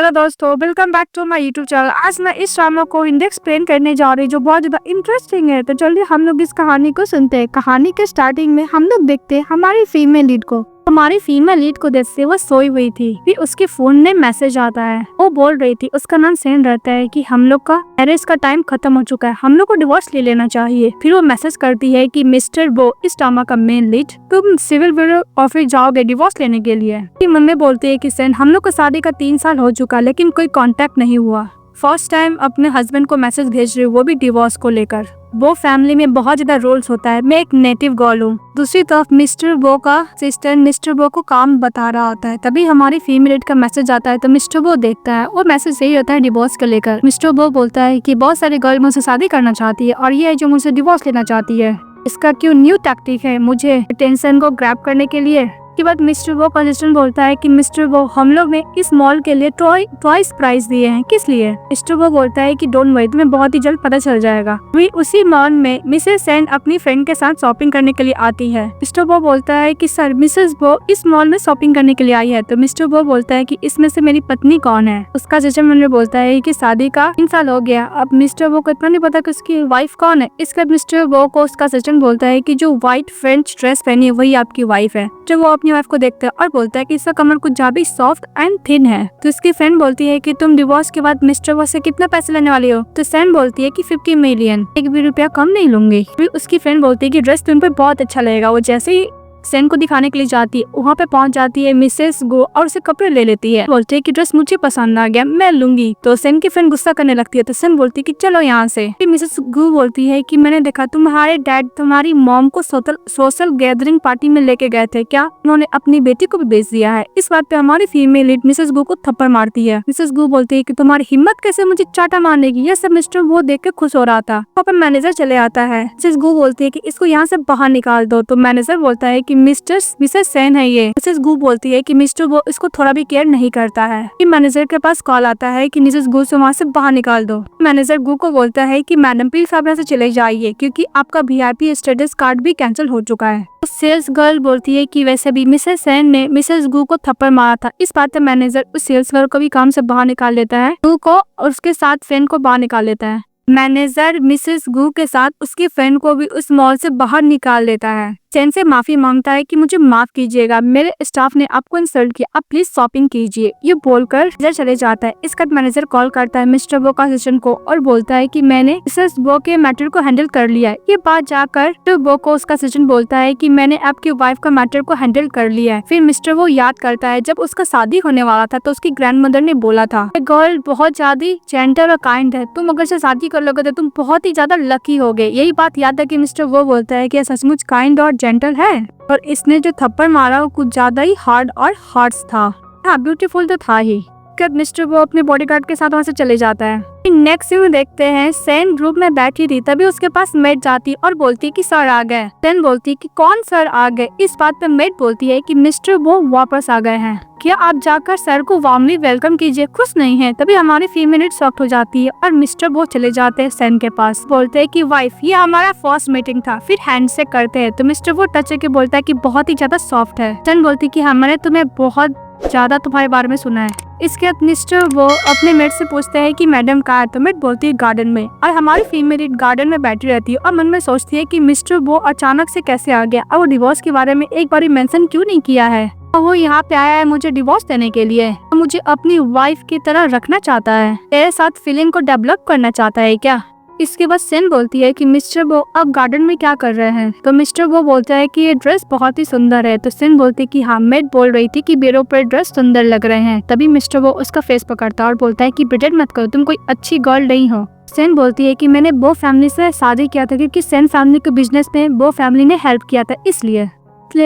Hello दोस्तों, welcome back to my YouTube channel. आज मैं इस ड्रामा को हिंदी एक्सप्लेन करने जा रही हूँ जो बहुत ज्यादा इंटरेस्टिंग है। तो चलिए हम लोग इस कहानी को सुनते हैं। कहानी के स्टार्टिंग में हम लोग देखते हैं हमारी फीमेल लीड को। हमारी फीमेल लीड को देखते वो सोई हुई थी। फिर उसके फोन में मैसेज आता है। वो बोल रही थी, उसका नाम सेन रहता है, कि हम लोग का मैरिज का टाइम खत्म हो चुका है, हम लोग को डिवोर्स ले लेना चाहिए। फिर वो मैसेज करती है कि मिस्टर बो, इस ड्रामा का मेन लीड, तुम सिविल ब्यूरो ऑफिस जाओगे डिवोर्स लेने के लिए। मम्मी बोलती है कि सेन, हम लोग को शादी का 3 साल हो चुका लेकिन कोई कांटेक्ट नहीं हुआ। फर्स्ट टाइम अपने हस्बैंड को मैसेज भेज रही हूँ, वो भी डिवोर्स को लेकर। वो फैमिली में बहुत ज्यादा रोल्स होता है। मैं एक नेटिव गर्ल हूँ। दूसरी तरफ मिस्टर बो का सिस्टर मिस्टर बो को काम बता रहा होता है। तभी हमारी फीमेल का मैसेज आता है तो मिस्टर बो देखता है। वो मैसेज सही होता है डिवोर्स को लेकर। मिस्टर बो बोलता है कि बहुत सारी गर्ल मुझसे शादी करना चाहती है और ये है जो मुझसे डिवोर्स लेना चाहती है। इसका क्यों न्यू टैक्टिक है मुझे अटेंशन को ग्रैब करने के लिए। के बाद मिस्टर वो कंसिस्टेंट बोलता है कि मिस्टर वो, हम लोग ने इस मॉल के लिए ट्वाइस प्राइस दिए हैं, किस लिए। मिस्टर वो बोलता है कि डोंट वरी, तुम्हें बहुत ही जल्द पता चल जाएगा। उसी मॉल में मिसेस सेन अपनी फ्रेंड के साथ शॉपिंग करने के लिए आती है। मिस्टर वो बोलता है कि सर, मिसेस वो इस मॉल में शॉपिंग करने के लिए आई है। तो मिस्टर वो बोलता है कि इसमें से मेरी पत्नी कौन है। उसका जजमेंट बोलता है कि शादी का 3 साल हो गया, अब मिस्टर वो को इतना नहीं पता कि उसकी वाइफ कौन है। इसके बाद मिस्टर वो को उसका सचिन बोलता है कि जो व्हाइट फ्रेंच ड्रेस पहनी है वही आपकी वाइफ है। जब वो अपनी वाइफ को देखता है और बोलता है कि इसका कमर कुछ ज्यादा सॉफ्ट एंड थिन है। तो इसकी फ्रेंड बोलती है कि तुम डिवोर्स के बाद मिस्टर वो से कितना पैसे लेने वाली हो। तो सैन बोलती है कि 50 मिलियन, एक भी रुपया कम नहीं लूंगी। फिर उसकी फ्रेंड बोलती है कि ड्रेस तुम पे बहुत अच्छा लगेगा। वो जैसे ही सेन को दिखाने के लिए जाती है, वहाँ पे पहुंच जाती है मिसेस गो और उसे कपड़े ले लेती है। बोलती है कि ड्रेस मुझे पसंद आ गया, मैं लूंगी। तो सेन की फ्रेंड गुस्सा करने लगती है। तो सेन बोलती है कि चलो यहाँ से। फिर मिसेस गो बोलती है कि मैंने देखा तुम्हारे डैड तुम्हारी मॉम को सोशल गैदरिंग पार्टी में लेके गए थे, क्या उन्होंने अपनी बेटी को भी बेच दिया है। इस बात पे हमारी फीमेल लीड मिसेस गो को थप्पड़ मारती है। मिसेस गो बोलती है कि तुम्हारी हिम्मत कैसे मुझे चाटा मारने की। यह सब मिस्टर वो देख के खुश हो रहा था। वहाँ पर मैनेजर चले आता है। मिसेस गो बोलती है कि इसको यहाँ से बाहर निकाल दो। तो मैनेजर बोलता है कि मिसेस सेन है ये। मिसेस गू बोलती है कि मिस्टर वो इसको थोड़ा भी केयर नहीं करता है। कि मैनेजर के पास कॉल आता है कि मिसेस गू से वहाँ से बाहर निकाल दो। मैनेजर गू को बोलता है कि मैडम प्लीज आप यहाँ से चले जाइए क्योंकि आपका VIP स्टेटस कार्ड भी कैंसिल हो चुका है। तो सेल्स गर्ल बोलती है कि वैसे भी मिसेस सेन ने मिसेस गू को थप्पड़ मारा था। इस बात पे मैनेजर उस सेल्स गर्ल को भी काम से बाहर निकाल लेता है। गू को और उसके साथ फ्रेंड को बाहर निकाल लेता है। मैनेजर मिसेस गू के साथ उसकी फ्रेंड को भी उस मॉल से बाहर निकाल देता है। सेन से माफी मांगता है कि मुझे माफ कीजिएगा, मेरे स्टाफ ने आपको इंसल्ट किया, आप प्लीज शॉपिंग कीजिए। ये बोलकर मैनेजर चले जाता है। इसका मैनेजर कॉल करता है मिस्टर बो का असिस्टेंट को और बोलता है कि मैंने मिसेस बो के मैटर को हैंडल कर लिया है। ये बात जाकर मिस्टर बो को उसका असिस्टेंट बोलता है कि मैंने आपकी वाइफ का मैटर को हैंडल कर लिया है। फिर मिस्टर वो याद करता है जब उसका शादी होने वाला था तो उसकी ग्रैंडमदर ने बोला था, गर्ल बहुत ज्यादा जेंटल और काइंड है, तुम अगर से शादी कर लोगे तो तुम बहुत ही ज्यादा लकी होगे। यही बात याद है कि मिस्टर वो बोलता है कि सचमुच काइंड और जेंटल है। और इसने जो थप्पड़ मारा वो कुछ ज्यादा ही हार्ड और हार्श था। हाँ, ब्यूटीफुल तो था ही। मिस्टर वो अपने बॉडीगार्ड के साथ वहाँ से चले जाता है। नेक्स्ट सीन में देखते हैं सेन ग्रुप में बैठी थी। तभी उसके पास मेड जाती और बोलती कि सर आ गए। सेन बोलती कि कौन सर आ गए। इस बात पे मेड बोलती है कि मिस्टर वो वापस आ गए हैं, क्या आप जाकर सर को वार्मली वेलकम कीजिए, खुश नहीं है। तभी हमारी फीमेल शॉक्ड हो जाती है और मिस्टर वो चले जाते हैं सेन के पास। बोलते हैं कि वाइफ, ये हमारा फर्स्ट मीटिंग था। फिर हैंडशेक करते हैं तो मिस्टर वो टच करके बोलता है कि बहुत ही ज्यादा सॉफ्ट है। सेन बोलती कि हमने तुम्हें बहुत ज्यादा तुम्हारे बारे में सुना है। इसके बाद मिस्टर वो अपने मेट से पूछते हैं कि मैडम कहाँ है। तो मेट बोलती है गार्डन में। और हमारी फीमेल गार्डन में बैठी रहती है और मन में सोचती है कि मिस्टर वो अचानक से कैसे आ गया और वो डिवोर्स के बारे में एक बार मेंशन क्यों नहीं किया है। और वो यहाँ पे आया है मुझे डिवोर्स देने के लिए, मुझे अपनी वाइफ की तरह रखना चाहता है, तेरे साथ फीलिंग को डेवलप करना चाहता है क्या। इसके बाद सेन बोलती है कि मिस्टर वो अब गार्डन में क्या कर रहे हैं। तो मिस्टर वो बोलता है कि ये ड्रेस बहुत ही सुंदर है। तो सेन बोलती है कि हाँ, मेड बोल रही थी कि बेरों पर ड्रेस सुंदर लग रहे हैं। तभी मिस्टर वो उसका फेस पकड़ता है और बोलता है कि प्रिटेंड मत करो, तुम कोई अच्छी गर्ल नहीं हो। सेन बोलती है कि मैंने वो फैमिली से शादी किया था क्योंकि सेन फैमिली के बिजनेस में वो फैमिली ने हेल्प किया था, इसलिए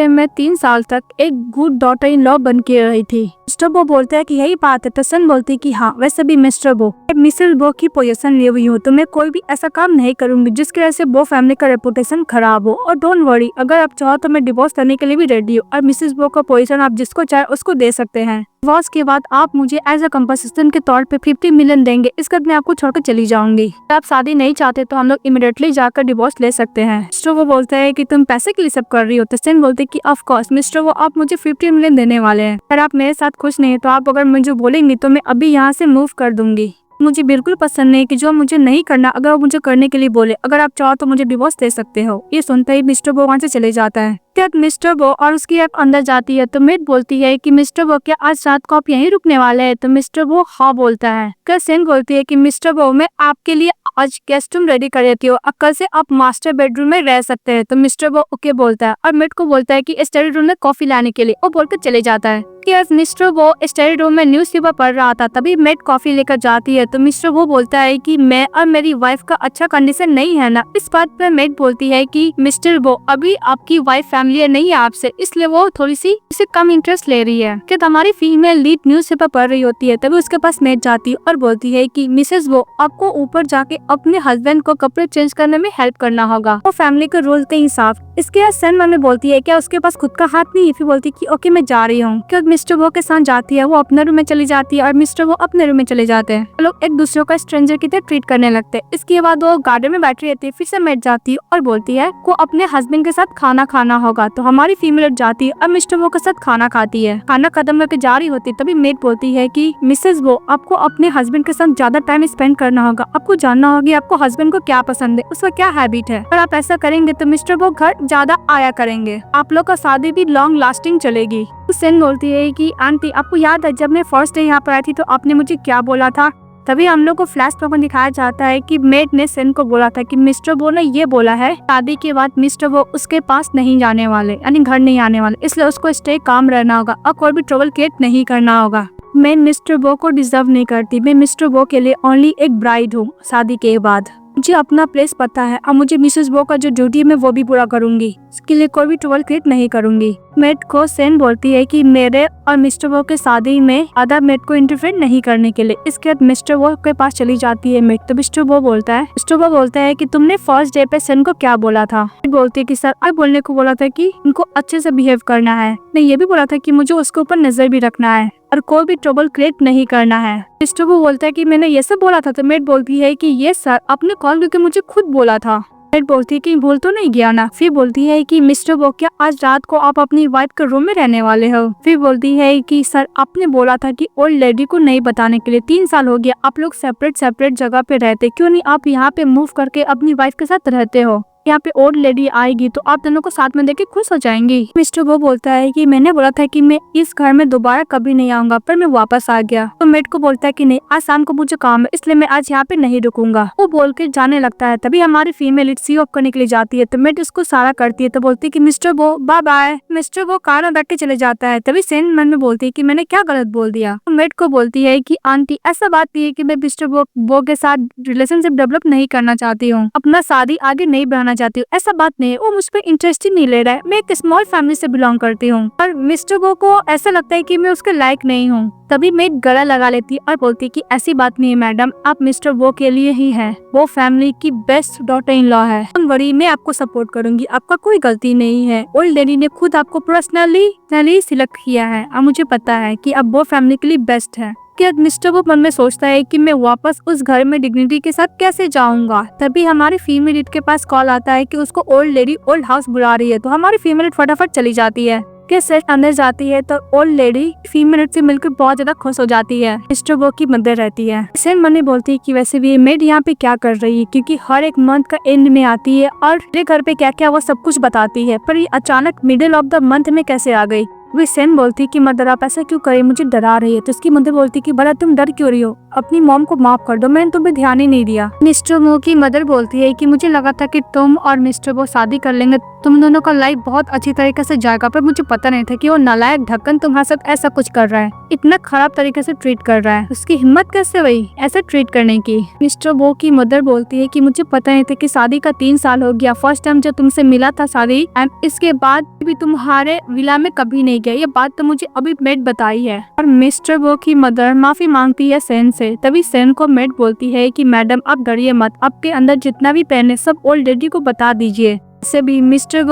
मैं 3 साल तक एक गुड डॉटर इन लॉ बन के रही थी। मिस्टर बो बोलता है कि यही बात है। तो सेन बोलती है कि हाँ, वैसे भी मिस्टर बो, मिसेस बो की पोजीशन ले हुई हूँ तो मैं कोई भी ऐसा काम नहीं करूंगी जिसकी वजह से बो फैमिली का रेपुटेशन खराब हो। और डोंट वरी, अगर आप चाहो तो मैं डिवोर्स करने के लिए भी रेडी हूँ और मिसेस बो का पोजीशन आप जिसको चाहे उसको दे सकते हैं। डिवोर्स के बाद आप मुझे एज अ कंपनसेशन के तौर पे 50 मिलियन देंगे, इसके बाद मैं आपको छोड़कर चली जाऊंगी। अगर आप शादी नहीं चाहते तो हम लोग इमीडिएटली जाकर डिवोर्स ले सकते हैं। मिस्टर वो बोलता है कि तुम पैसे के लिए सब कर रही हो। तो सेन बोलती बोलते कि ऑफ कोर्स मिस्टर वो आप मुझे 15 मिलियन देने वाले हैं। अगर आप मेरे साथ खुश नहीं है तो आप अगर मुझे बोलेंगे तो मैं अभी यहाँ से मूव कर दूंगी। मुझे बिल्कुल पसंद नहीं कि जो मुझे नहीं करना अगर वो मुझे करने के लिए बोले, अगर आप चाहो तो मुझे डिवोर्स दे सकते हो। ये सुनते ही मिस्टर वो वहाँ से चले जाता है। क्या मिस्टर वो और उसकी ऐप अंदर जाती है तो मेड बोलती है कि मिस्टर वो क्या आज रात को आप यहीं रुकने वाले हैं? तो मिस्टर वो हाँ बोलता है। क्या सेन बोलती है कि मिस्टर वो मैं आपके लिए आज गेस्ट रूम रेडी कर देती हूँ, कल से आप मास्टर बेडरूम में रह सकते हैं। तो मिस्टर वो ओके बोलता है और मेड को बोलता है कि स्टडी रूम में कॉफी लाने के लिए, वो बोलकर चले जाता है। कि आज मिस्टर वो स्टडी रूम में न्यूज़पेपर पढ़ रहा था, तभी मेड कॉफी लेकर जाती है। तो मिस्टर वो बोलता है कि मैं और मेरी वाइफ का अच्छा कंडीशन नहीं है ना। इस बात पर मेड बोलती है कि मिस्टर वो अभी आपकी वाइफ फैमिली नहीं है आपसे, इसलिए वो थोड़ी सी इसे कम इंटरेस्ट ले रही है। कि हमारी फीमेल लीड न्यूज़पेपर पढ़ रही होती है, तभी उसके पास मेड जाती है और बोलती है कि मिसेस वो आपको ऊपर जाके अपने हस्बैंड को कपड़े चेंज करने में हेल्प करना होगा, वो फैमिली के रूल के हिसाब। इसके बाद सन मन में बोलती है क्या उसके पास खुद का हाथ नहीं है? फिर बोलती है कि ओके मैं जा रही हूँ। क्योंकि मिस्टर वो के साथ जाती है, वो अपने रूम में चली जाती है और मिस्टर वो अपने रूम में चले जाते हैं। लोग एक दूसरे को स्ट्रेंजर की तरह ट्रीट करने लगते हैं। इसके बाद वो गार्डन में बैठी रहती है, फिर से मेड जाती है और बोलती है को अपने हस्बैंड के साथ खाना खाना होगा। तो हमारी फीमेल जाती है और मिस्टर वो के साथ खाना खाती है। खाना खत्म करके जा रही होती, तभी मेड बोलती है कि मिसेस वो आपको अपने हस्बैंड के साथ ज्यादा टाइम स्पेंड करना होगा, आपको जानना होगा आपको हस्बैंड को क्या पसंद है, उसका क्या हैबिट है। और आप ऐसा करेंगे तो मिस्टर वो घर ज्यादा आया करेंगे, आप लोग का शादी भी लॉन्ग लास्टिंग चलेगी। सेन बोलती है कि आंटी आपको याद है जब मैं फर्स्ट डे यहाँ पर आई थी तो आपने मुझे क्या बोला था? तभी हम लोग को फ्लैशबैक में दिखाया जाता है कि मेड ने सेन को बोला था कि मिस्टर वो ने ये बोला है शादी के बाद मिस्टर वो उसके पास नहीं जाने वाले, यानी घर नहीं आने वाले, इसलिए उसको स्टे काम रहना होगा और कोई भी ट्रबल क्रिएट नहीं करना होगा। मैं मिस्टर वो को डिजर्व नहीं करती, मैं मिस्टर वो के लिए ओनली एक ब्राइड हूँ। शादी के बाद मुझे अपना प्लेस पता है और मुझे मिसेस वो का जो ड्यूटी है मैं वो भी पूरा करूंगी, इसके लिए कोई भी ट्रबल क्रिएट नहीं करूंगी। मेड को सेन बोलती है कि मेरे और मिस्टर वो के शादी में अदर मेड को इंटरफेयर नहीं करने के लिए। इसके बाद मिस्टर वो के पास चली जाती है मेड। तो मिस्टर वो बोलता है कि तुमने फर्स्ट डे पे सेन को क्या बोला था? बोलती है कि सर अब बोलने को बोला था कि उनको अच्छे से बिहेव करना है, नहीं ये भी बोला था कि मुझे उसके ऊपर नजर भी रखना है और कोई भी ट्रबल क्रिएट नहीं करना है। मिस्टर वो बोलता है कि मैंने ये सब बोला था। तो मेड बोलती है कि ये सर आपने कॉल करके मुझे खुद बोला था। मेड बोलती है कि भूल तो नहीं गया ना? फिर बोलती है कि मिस्टर वो क्या आज रात को आप अपनी वाइफ के रूम में रहने वाले हो? फिर बोलती है कि सर आपने बोला था कि ओल्ड लेडी को नहीं बताने के लिए, 3 साल हो गया आप लोग सेपरेट जगह पे रहते, क्यों नहीं आप यहाँ पे मूव करके अपनी वाइफ के साथ रहते हो? यहाँ पे ओल्ड लेडी आएगी तो आप दोनों को साथ में देख के खुश हो जाएंगी। मिस्टर वो बोलता है कि मैंने बोला था कि मैं इस घर में दोबारा कभी नहीं आऊंगा, पर मैं वापस आ गया। तो मेड को बोलता है कि नहीं आज शाम को मुझे काम है, इसलिए मैं आज यहाँ पे नहीं रुकूंगा। वो बोल के जाने लगता है। तभी हमारी फीमेल सी ऑफ करने के लिए जाती है, तो मेड उसको सारा करती है। तो बोलती है कि मिस्टर वो बाय बाय। मिस्टर वो कार में बैठ के चले जाता है। तभी सेन मन में बोलती है कि मैंने क्या गलत बोल दिया। तो मेड को बोलती है कि आंटी ऐसा बात नहीं है कि मैं मिस्टर वो के साथ रिलेशनशिप डेवलप नहीं करना चाहती हूँ, अपना शादी आगे नहीं बढ़ाना चाहती हूँ, ऐसा बात नहीं है। वो मुझ पर इंटरेस्ट ही नहीं ले रहा है, मैं एक स्मॉल फैमिली से बिलोंग करती हूँ और मिस्टर वो को ऐसा लगता है कि मैं उसके लायक नहीं हूँ। तभी मेड गला लगा लेती है और बोलती है कि ऐसी बात नहीं है मैडम, आप मिस्टर वो के लिए ही हैं, वो फैमिली की बेस्ट डॉटर इन लॉ है। वरी मैं आपको सपोर्ट करूंगी, आपका कोई गलती नहीं है। ओल्ड लेडी ने खुद आपको पर्सनली सिलेक्ट किया है और मुझे पता है कि अब वो फैमिली के लिए बेस्ट है। कि मिस्टर वो मन में सोचता है कि मैं वापस उस घर में डिग्निटी के साथ कैसे जाऊंगा। तभी हमारी फीमेल लीड के पास कॉल आता है कि उसको ओल्ड लेडी ओल्ड हाउस बुला रही है। तो हमारी फीमेल लीड फटाफट चली जाती है। के सेट अंदर जाती है तो ओल्ड लेडी फीमेल से मिलकर बहुत ज्यादा खुश हो जाती है। मिस्टर वो की मदर रहती है। सेन मनी बोलती है कि वैसे भी मेड यहाँ पे क्या कर रही है, क्योंकि हर एक मंथ का एंड में आती है और मेरे घर पे क्या क्या वो सब कुछ बताती है, पर ये अचानक मिडिल ऑफ द मंथ में कैसे आ गई। वे सेन बोलती कि मदर आप ऐसा क्यों करे, मुझे डरा रही है। तो उसकी मदर बोलती कि बड़ा तुम डर क्यों रही हो, अपनी मॉम को माफ कर दो, मैंने तुम्हें ध्यान ही नहीं दिया। मिस्टर वो की मदर बोलती है कि मुझे लगा था कि तुम और मिस्टर वो शादी कर लेंगे, तुम दोनों का लाइफ बहुत अच्छी तरीके से जाएगा, पर मुझे पता नहीं था कि वो नालायक ढक्कन तुम्हारे साथ ऐसा कुछ कर रहा है, इतना खराब तरीके से ट्रीट कर रहा है। उसकी हिम्मत कैसे हुई ऐसा ट्रीट करने की। मिस्टर वो की मदर बोलती है कि मुझे पता नहीं था कि शादी का 3 साल हो गया, फर्स्ट टाइम जब तुमसे मिला था शादी एंड इसके बाद भी तुम्हारे विला में कभी नहीं गया, ये बात तो मुझे अभी मेड बताई है। और मिस्टर वो की मदर माफी मांगती है सेन से। तभी सेन को मेड बोलती है कि मैडम आप डरिए मत, आपके अंदर जितना भी पेन है सब ओल्ड लेडी को बता दीजिए, से भी मिस्टर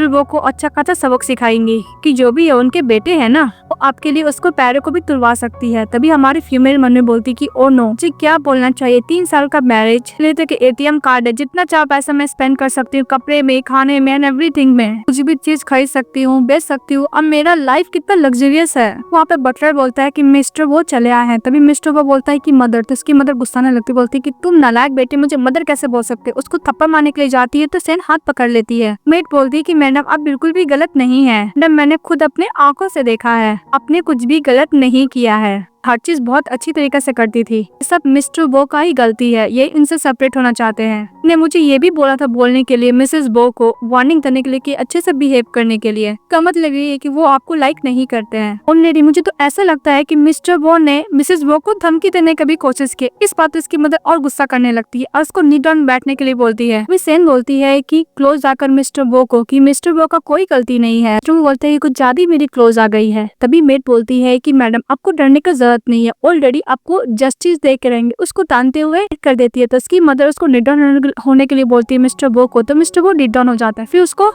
वो को अच्छा खासा सबक सिखाएंगी कि जो भी है उनके बेटे है ना, वो आपके लिए उसको पैरों को भी तुड़वा सकती है। तभी हमारी फीमेल मन में बोलती कि ओ नो, मुझे क्या बोलना चाहिए, 3 साल का मैरिज, लेते कि ATM कार्ड है, जितना चाहो पैसा मैं स्पेंड कर सकती हूँ, कपड़े में, खाने में, एवरीथिंग में, कुछ भी चीज खरीद सकती हूँ, बेच सकती हूँ। अब मेरा लाइफ कितना लग्जरियस है। वहाँ पे बटलर बोलता है कि मिस्टर वो चले आए हैं। तभी मिस्टर वो बोलता है कि मदर, तो उसकी मदर गुस्सा नहीं लगती, बोलती कि तुम नालायक बेटे, मुझे मदर कैसे बोल सकते। उसको थप्पड़ मारने के लिए जाती है तो सेन हाथ पकड़ लेती है। मेट बोलती है कि मैडम आप बिल्कुल भी गलत नहीं है, मैडम मैंने खुद अपने आंखों से देखा है, आपने कुछ भी गलत नहीं किया है, हर चीज बहुत अच्छी तरीके से करती थी, सब मिस्टर बो का ही गलती है, ये इनसे सेपरेट होना चाहते हैं। ने मुझे ये भी बोला था बोलने के लिए, मिसेस बो को वार्निंग करने के लिए कि अच्छे से बिहेव करने के लिए। का मतलब ये है कि वो आपको लाइक नहीं करते हैं। ऑलरेडी मुझे तो ऐसा लगता है कि मिस्टर बो ने मिसेस बो को धमकी देने की भी कोशिश की। इस बात पर इसकी मदर और गुस्सा करने लगती है और उसको नीड डाउन बैठने के लिए बोलती है। सेन बोलती है कि क्लोज आकर मिस्टर बो को कि मिस्टर बो का कोई गलती नहीं है। तो वो बोलते हैं कुछ ज्यादा मेरी क्लोज आ गई है। तभी मेट बोलती है कि मैडम आपको डरने की जरूरत नहीं है, ऑलरेडी आपको जस्टिस दे के रहेंगे। उसको तानते हुए कर देती है तो उसकी मदर उसको नीड डाउन होने के लिए बोलती है मिस्टर बो को, तो मिस्टर बो नीड डाउन हो जाता है। फिर उसको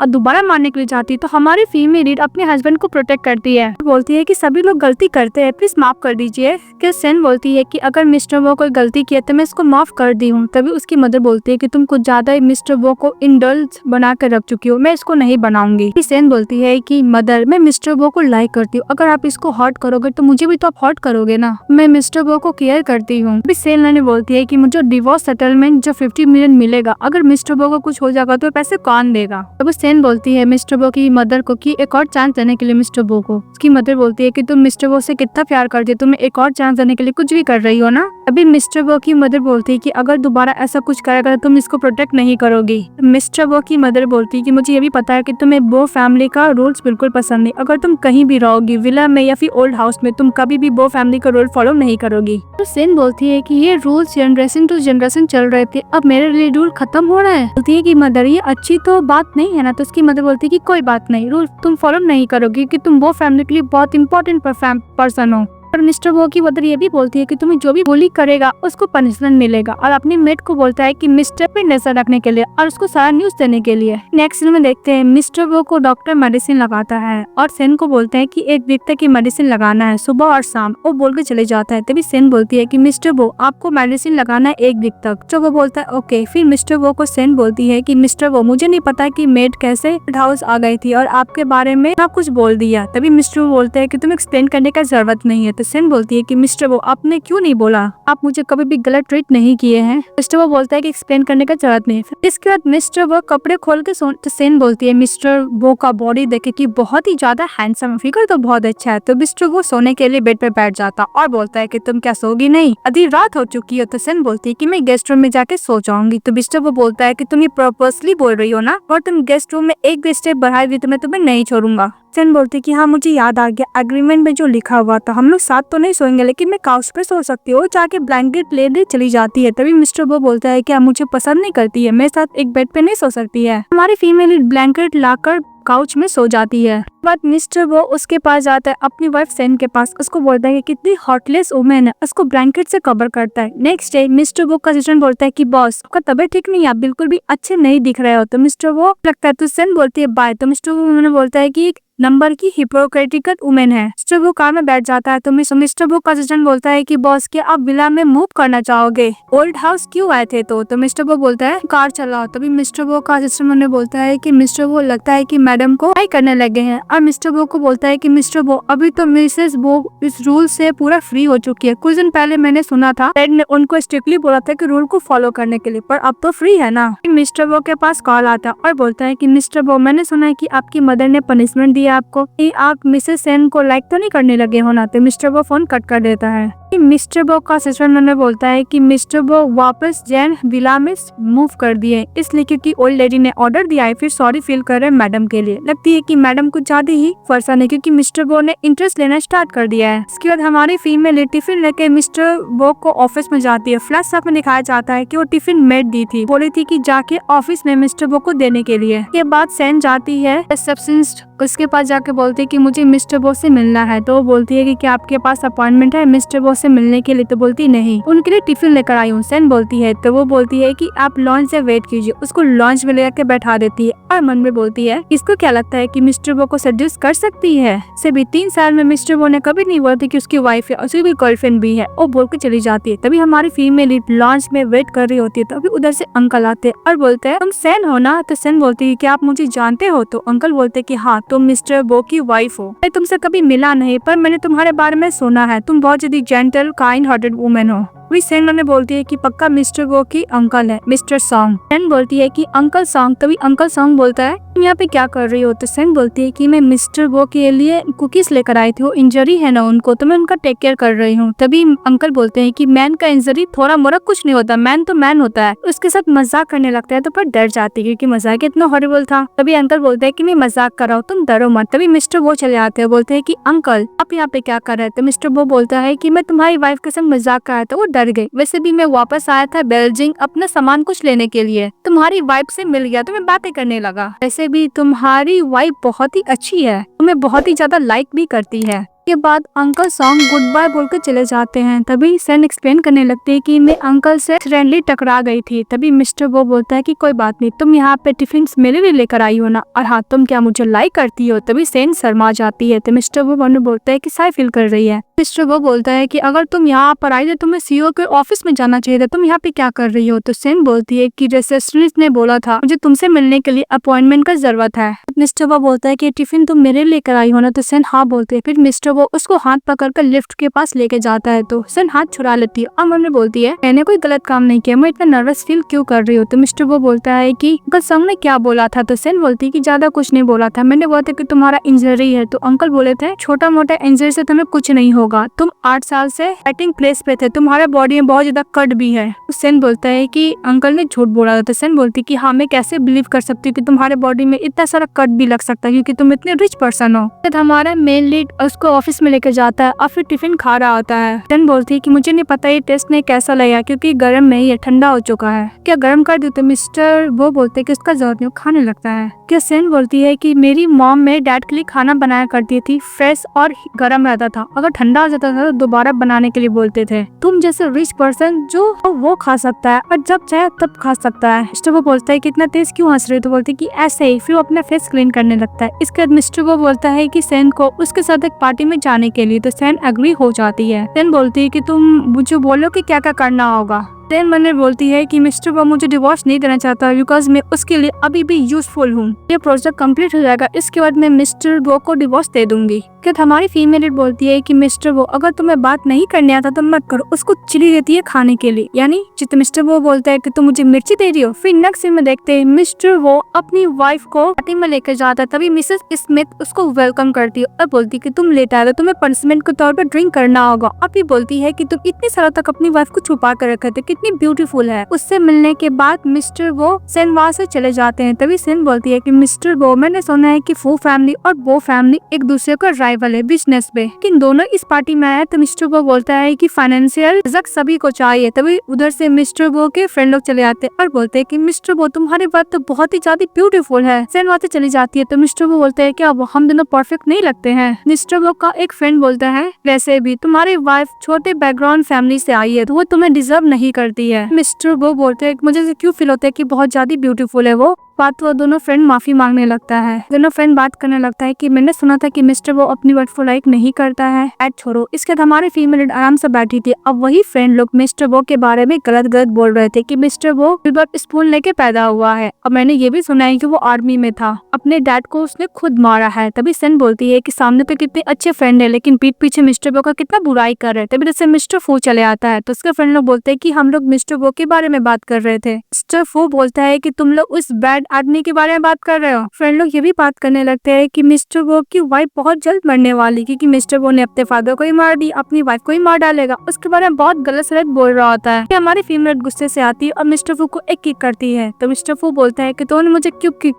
दोबारा मारने के लिए जाती है तो हमारी फीमेल लीड अपने हस्बैंड को प्रोटेक्ट करती है, बोलती है कि सभी लोग गलती करते हैं, प्लीज माफ कर दीजिए। सेन बोलती है कि अगर मिस्टर बो कोई गलती किया तो मैं इसको माफ कर दी हूँ। तभी उसकी मदर बोलती है कि तुम कुछ ज्यादा ही मिस्टर बो को इंडल्ज बना कर रख चुकी हो, मैं इसको नहीं बनाऊंगी। सेन बोलती है कि मदर मैं मिस्टर बो को लाइक करती हूँ, अगर आप इसको हर्ट करोगे तो मुझे भी तो आप हर्ट करोगे ना, मैं मिस्टर बो को केयर करती हूँ। सेन लाने बोलती है कि मुझे डिवोर्स सेटलमेंट जो 50 मिलियन मिलेगा, अगर मिस्टर बो को कुछ हो जाएगा तो पैसे कौन देगा। तब सेन बोलती है मिस्टर बो की मदर को कि एक और चांस देने के लिए मिस्टर बो को। उसकी मदर बोलती है कि तुम मिस्टर बो से कितना प्यार करती हो, तुम्हें एक और चांस देने के लिए कुछ भी कर रही हो ना। अभी मिस्टर बो की मदर बोलती है कि अगर दोबारा ऐसा कुछ करेगा तो तुम इसको प्रोटेक्ट नहीं करोगी। मिस्टर बो की मदर बोलती है कि मुझे ये भी पता है कि तुम्हें बो फैमिली का रूल्स बिल्कुल पसंद नहीं, अगर तुम कहीं भी रहोगी विला में या फिर ओल्ड हाउस में, तुम कभी भी बो फैमिली का रूल फॉलो नहीं करोगी। तो सेन बोलती है कि ये रूल्स जनरेशन टू जनरेशन चल रहे थे, अब मेरे लिए रूल खत्म हो रहा है। बोलती है कि मदर ये अच्छी तो बात नहीं है ना। तो उसकी मदर बोलती है कि कोई बात नहीं, रूल तुम फॉलो नहीं करोगी कि तुम वो फैमिली के लिए बहुत इंपॉर्टेंट पर्सन हो। और मिस्टर बो की मदर ये भी बोलती है कि तुम्हें जो भी बुली करेगा उसको पनिशमेंट मिलेगा, और अपनी मेट को बोलता है कि मिस्टर पे नजर रखने के लिए और उसको सारा न्यूज देने के लिए। नेक्स्ट में देखते हैं मिस्टर बो को डॉक्टर मेडिसिन लगाता है और सेन को बोलता है कि एक वीक तक की मेडिसिन लगाना है, सुबह और शाम। वो बोल के चले जाता है। तभी सेन बोलती है कि मिस्टर बो आपको मेडिसिन लगाना है 1 वीक तक। तो वो बोलता है ओके। फिर मिस्टर बो को सेन बोलती है कि मिस्टर बो मुझे नहीं पता कि मेट कैसे हाउस आ गई थी और आपके बारे में आप कुछ बोल दिया। तभी मिस्टर बो बोलता है कि तुम्हें एक्सप्लेन करने का जरूरत नहीं है। तो सेन बोलती है कि मिस्टर वो आपने क्यों नहीं बोला, आप मुझे कभी भी गलत ट्रीट नहीं किए हैं। मिस्टर वो बोलता है कि एक्सप्लेन करने का जरूरत नहीं है। इसके बाद मिस्टर वो कपड़े खोल के तो सेन बोलती है मिस्टर वो का बॉडी देखे कि बहुत ही ज्यादा हैंडसम, फिगर तो बहुत अच्छा है। तो मिस्टर वो सोने के लिए बेड पे बैठ जाता और बोलता है कि तुम क्या सोगी नहीं, आधी रात हो चुकी है। तो सेन बोलती है कि मैं गेस्ट रूम में जाके सो जाऊंगी। तो मिस्टर वो बोलता है कि तुम ये पर्पसली बोल रही हो ना, और तुम गेस्ट रूम में एक भी स्टेप बढ़ाई हुई तो मैं तुम्हें नहीं छोड़ूंगा। सेन बोलती कि हाँ मुझे याद आ गया, एग्रीमेंट में जो लिखा हुआ था हम लोग साथ तो नहीं सोएंगे, लेकिन मैं काउच पे सो सकती हूँ। जाके ब्लैंकेट ले चली जाती है। तभी मिस्टर वो बोलता है कि आप मुझे पसंद नहीं करती है, मेरे साथ एक बेड पे नहीं सो सकती है। हमारी फीमेल ब्लैंकेट लाकर काउच में सो जाती है। बाद मिस्टर वो उसके पास जाता है अपनी वाइफ सेन के पास, उसको बोलता है कि कितनी हॉटलेस वुमेन है, उसको ब्लैंकेट से कवर करता है। नेक्स्ट डे मिस्टर वो का असिस्टेंट बोलता है कि बॉस आपका तबीयत ठीक नहीं है, आप बिल्कुल भी अच्छे नहीं दिख रहे हो। तो मिस्टर वो लगता है तो सेन बोलती है बाय। तो मिस्टर वो बोलता है कि नंबर की हिपोक्रेटिकल वुमेन है। मिस्टर वो कार में बैठ जाता है तो मिस्टर वो का असिस्टेंट बोलता है कि बॉस क्या आप विला में मूव करना चाहोगे, ओल्ड हाउस क्यों आए थे। तो मिस्टर वो बोलता है कार चलाओ। तभी मिस्टर वो का असिस्टेंट बोलता है कि मिस्टर वो लगता है कि मैडम को ट्राई करने लगे हैं, और मिस्टर वो को बोलता है कि मिस्टर वो अभी तो मिसेस वो इस रूल से पूरा फ्री हो चुकी है, कुछ दिन पहले मैंने सुना था डैड ने उनको स्ट्रिक्टली बोला था कि रूल को फॉलो करने के लिए, पर अब तो फ्री है ना। मिस्टर वो के पास कॉल आता है और बोलता है कि मिस्टर वो मैंने सुना है कि आपकी मदर ने पनिशमेंट दिया आपको, कि आप मिसेस सेन को लाइक तो नहीं करने लगे हो ना। तो मिस्टर वो फोन कट कर देता है। मिस्टर बो का असिस्टेंट बोलता है कि मिस्टर बो वापस जैन विला में मूव कर दिए, इसलिए क्योंकि ओल्ड लेडी ने ऑर्डर दिया है। फिर सॉरी फील कर रहे मैडम के लिए। लगती है कि मैडम को ज्यादा ही परेशान है क्योंकि मिस्टर बो ने इंटरेस्ट लेना स्टार्ट कर दिया है। इसके बाद हमारी फीमेल टिफिन लेके मिस्टर बो को ऑफिस में जाती है। फ्लैशबैक में दिखाया जाता है कि वो टिफिन मेड दी थी, बोली थी कि जाके ऑफिस में मिस्टर बो को देने के लिए। के बाद सेन जाती है रिसेप्शनिस्ट उसके पास जाके बोलती है कि मुझे मिस्टर वो से मिलना है। तो वो बोलती है कि क्या आपके पास अपॉइंटमेंट है मिस्टर वो से मिलने के लिए? तो बोलती नहीं, उनके लिए टिफिन लेकर आई हूँ सेन बोलती है। तो वो बोलती है कि आप लॉन्च से वेट कीजिए। उसको लॉन्च में लेकर बैठा देती है और मन में बोलती है इसको क्या लगता है कि मिस्टर वो को सेड्यूस कर सकती है। से भी 3 साल में मिस्टर वो ने कभी नहीं बोला था कि उसकी वाइफ है, उसकी भी गर्लफ्रेंड भी है। वो बोल के चली जाती है। तभी हमारी फीमेल लीड लॉन्च में वेट कर रही होती है। तभी उधर से अंकल आते हैं और बोलते हैं तुम सेन हो ना? तो सेन बोलती है कि आप मुझे जानते हो? तो अंकल बोलते हैं कि हाँ, तुम मिस्टर वो की वाइफ हो। मैं तुमसे कभी मिला नहीं पर मैंने तुम्हारे बारे में सुना है, तुम बहुत ज्यादा जेंटल काइंड हार्टेड वुमेन हो। वही सेन ने बोलती है कि पक्का मिस्टर वो की अंकल है मिस्टर सॉन्ग। सेन बोलती है कि अंकल सॉन्ग। तभी अंकल सॉन्ग बोलता है तुम यहाँ पे क्या कर रही हो? तो सेन बोलती है कि मैं मिस्टर वो के लिए कुकीज लेकर आई थी, वो इंजरी है ना उनको, तो मैं उनका टेक केयर कर रही हूँ। तभी अंकल बोलते हैं कि मैन का इंजरी थोड़ा मोड़ा कुछ नहीं होता, मैन तो मैन होता है। उसके साथ मजाक करने लगता है तो पर डर जाती है क्योंकि मजाक इतना हॉरिबल था। तभी अंकल बोलते हैं कि मैं मजाक कर रहा हूँ, तुम डरो मत। तभी मिस्टर वो चले आते हैं, बोलते हैं कि अंकल आप यहाँ पे क्या कर रहे थे? मिस्टर वो बोलता है कि मैं तुम्हारी वाइफ के साथ मजाक कर रहा था, वो डर गई। वैसे भी मैं वापस आया था बेल्जिंग अपना सामान कुछ लेने के लिए, तुम्हारी वाइफ से मिल गया तो मैं बातें करने लगा। वैसे भी तुम्हारी वाइफ बहुत ही अच्छी है, तुम्हें बहुत ही ज्यादा लाइक भी करती है। के बाद अंकल सॉन्ग गुड बाय बोलकर चले जाते हैं। तभी सेन एक्सप्लेन करने लगती है कि मैं अंकल से फ्रेंडली टकरा गई थी। तभी मिस्टर वो बोलता है कि कोई बात नहीं, तुम यहाँ पे टिफिन मेरे लिए लेकर आई हो ना, और हाँ तुम क्या मुझे लाइक करती हो? तभी सेन शर्मा जाती है। तो मिस्टर वो बोलता है कि साई फील कर रही है। मिस्टर वो बोलता है कि अगर तुम यहाँ पर आई तो तुम्हें सीईओ के ऑफिस में जाना चाहिए था, तुम यहाँ पे क्या कर रही हो? तो सेन बोलती है कि रिसेप्शनिस्ट ने बोला था मुझे तुमसे मिलने के लिए अपॉइंटमेंट का जरूरत है। मिस्टर वो बोलता है कि टिफिन तुम मेरे लेकर आई हो ना? तो सेन हाँ बोलते है। फिर मिस्टर वो उसको हाथ पकड़कर लिफ्ट के पास लेके जाता है तो सेन हाथ छुड़ा लेती है और मन में बोलती है मैंने कोई गलत काम नहीं किया, मैं इतना नर्वस फील क्यों कर रही हूँ? तो मिस्टर वो बोलता है कि अंकल सॉन्ग ने क्या बोला था? तो सेन बोलती है कि ज्यादा कुछ नहीं बोला था, मैंने बोला था कि तुम्हारा इंजरी है। तो अंकल बोले थे छोटा मोटा इंजरी से तुम्हें कुछ नहीं होगा, तुम 8 साल से फाइटिंग प्लेस पे थे, तुम्हारे बॉडी में बहुत ज्यादा कट भी है। तो सेन बोलता है कि अंकल ने झूठ बोला था। तो सेन बोलती है कि हाँ मैं कैसे बिलीव कर सकती हूँ कि तुम्हारे बॉडी में इतना सारा कट भी लग सकता है क्योंकि तुम इतने रिच पर्सन हो। हमारा मेन लीड उसको ऑफिस में लेकर जाता है और फिर टिफिन खा रहा होता है। सेन बोलती है कि मुझे नहीं पता ये टेस्ट ने कैसा लगा क्योंकि गर्म नहीं है, ठंडा हो चुका है, क्या गर्म कर दूं? तो मिस्टर वो बोलते हैं कि उसका जरूरत नहीं, खाने लगता है। क्या सेन बोलती है कि मेरी मॉम मेरे डैड के लिए खाना बनाया करती थी, फ्रेश और गर्म रहता था, अगर ठंडा हो जाता था तो दोबारा बनाने के लिए बोलते थे। तुम जैसे रिच पर्सन जो वो खा सकता है और जब चाहे तब खा सकता है। मिस्टर वो बोलता है कि इतना तेज क्यों हंस रहे हो? तो बोलती है कि ऐसे ही। फिर वो अपना फेस क्लीन करने लगता है। इसके बाद मिस्टर वो बोलता है कि सेन को उसके साथ एक पार्टी में जाने के लिए। तो सेन एग्री हो जाती है। सेन बोलती है कि तुम मुझे बोलो कि क्या क्या करना होगा। सेन मन में बोलती है कि मिस्टर वो मुझे डिवोर्स नहीं देना चाहता बिकॉज मैं उसके लिए अभी भी यूजफुल हूँ। ये प्रोजेक्ट कंप्लीट हो जाएगा, इसके बाद मैं मिस्टर वो को डिवोर्स दे दूंगी। क्या हमारी फीमेल लीड बोलती है कि मिस्टर वो अगर तुम्हें बात नहीं करने आता तो मत करो, उसको चिली देती है खाने के लिए, यानी जित मिस्टर वो बोलता है कि तुम मुझे मिर्ची दे रही हो। फिर नेक्स्ट सीन में देखते हैं मिस्टर वो अपनी वाइफ को पार्टी में लेकर जाता है। तभी मिसेस स्मिथ उसको वेलकम करती है और बोलती है कि तुम लेट आए तो तुम्हें पनिशमेंट के तौर पर ड्रिंक करना होगा। अभी बोलती है कि तुम इतने सालों तक अपनी वाइफ को छुपा कर रखे थे, कितनी ब्यूटीफुल है। उससे मिलने के बाद मिस्टर वो सेन वहाँ से चले जाते हैं। तभी सेन बोलती है कि मिस्टर वो मैंने सुना है कि फू फैमिली और वो फैमिली एक दूसरे का राइवल है बिजनेस पे, लेकिन दोनों इस पार्टी में आए। तो मिस्टर वो बोलता है कि फाइनेंशियल रिजल्ट सभी को चाहिए। तभी उधर से मिस्टर वो के फ्रेंड लोग चले आते हैं और बोलते हैं कि मिस्टर वो तुम्हारी बात तो बहुत ही ज्यादा ब्यूटीफुल है। सेन वहाँ से चली जाती है। तो मिस्टर वो बोलते हैं क्या हम दोनों परफेक्ट नहीं लगते हैं? मिस्टर वो का एक फ्रेंड बोलता है वैसे भी तुम्हारी वाइफ छोटे बैकग्राउंड फैमिली से आई है तो वो तुम्हें डिजर्व नहीं करती है। मिस्टर वो बोलते हैं मुझे से क्यों फील होता है कि बहुत ज्यादा ब्यूटीफुल है वो। बात वो दोनों फ्रेंड माफी मांगने लगता है। दोनों फ्रेंड बात करने लगता है कि मैंने सुना था कि मिस्टर वो अपनी वाइफ को लाइक नहीं करता है, ऐड छोड़ो। इसके बाद हमारी फीमेल आराम से बैठी थी। अब वही फ्रेंड लोग मिस्टर वो के बारे में गलत गलत बोल रहे थे कि मिस्टर वो सिल्वर स्पून लेके पैदा हुआ है। अब मैंने ये भी सुना है कि वो आर्मी में था, अपने डैड को उसने खुद मारा है। तभी सेन बोलती है कि सामने तो कितने अच्छे फ्रेंड है लेकिन पीठ पीछे मिस्टर वो का कितना बुराई कर रहे थे। तभी जैसे मिस्टर फू चले आता है तो उसके फ्रेंड लोग बोलते हैं कि हम लोग मिस्टर वो के बारे में बात कर रहे थे। मिस्टर फू बोलता है कि तुम लोग उस बैड आदमी के बारे में बात कर रहे हो। फ्रेंड लोग ये भी बात करने लगते हैं कि मिस्टर वो की वाइफ बहुत जल्द मरने वाली क्योंकि मिस्टर वो ने अपने फादर को ही मार दी, अपनी वाइफ को ही मार डालेगा। उसके बारे में बहुत गलत सलत बोल रहा होता है कि हमारी फीमेल गुस्से से आती है और मिस्टर फू को एक किक करती है। तो मिस्टर फू बोलता है कि तुमने मुझे क्यों किक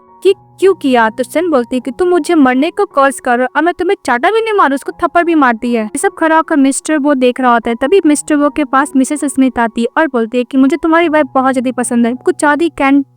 क्यों किया? तो सन बोलती है कि तुम मुझे मरने को कॉल्स करो और मैं तुम्हें चाटा भी नहीं मारू, उसको थप्पड़ भी मारती है। ये सब खड़ा होकर मिस्टर वो देख रहा होता है। तभी मिस्टर वो के पास मिसेस स्मिथ आती है और बोलती है कि मुझे तुम्हारी वाइफ बहुत ज्यादा पसंद है, कुछ ज्यादा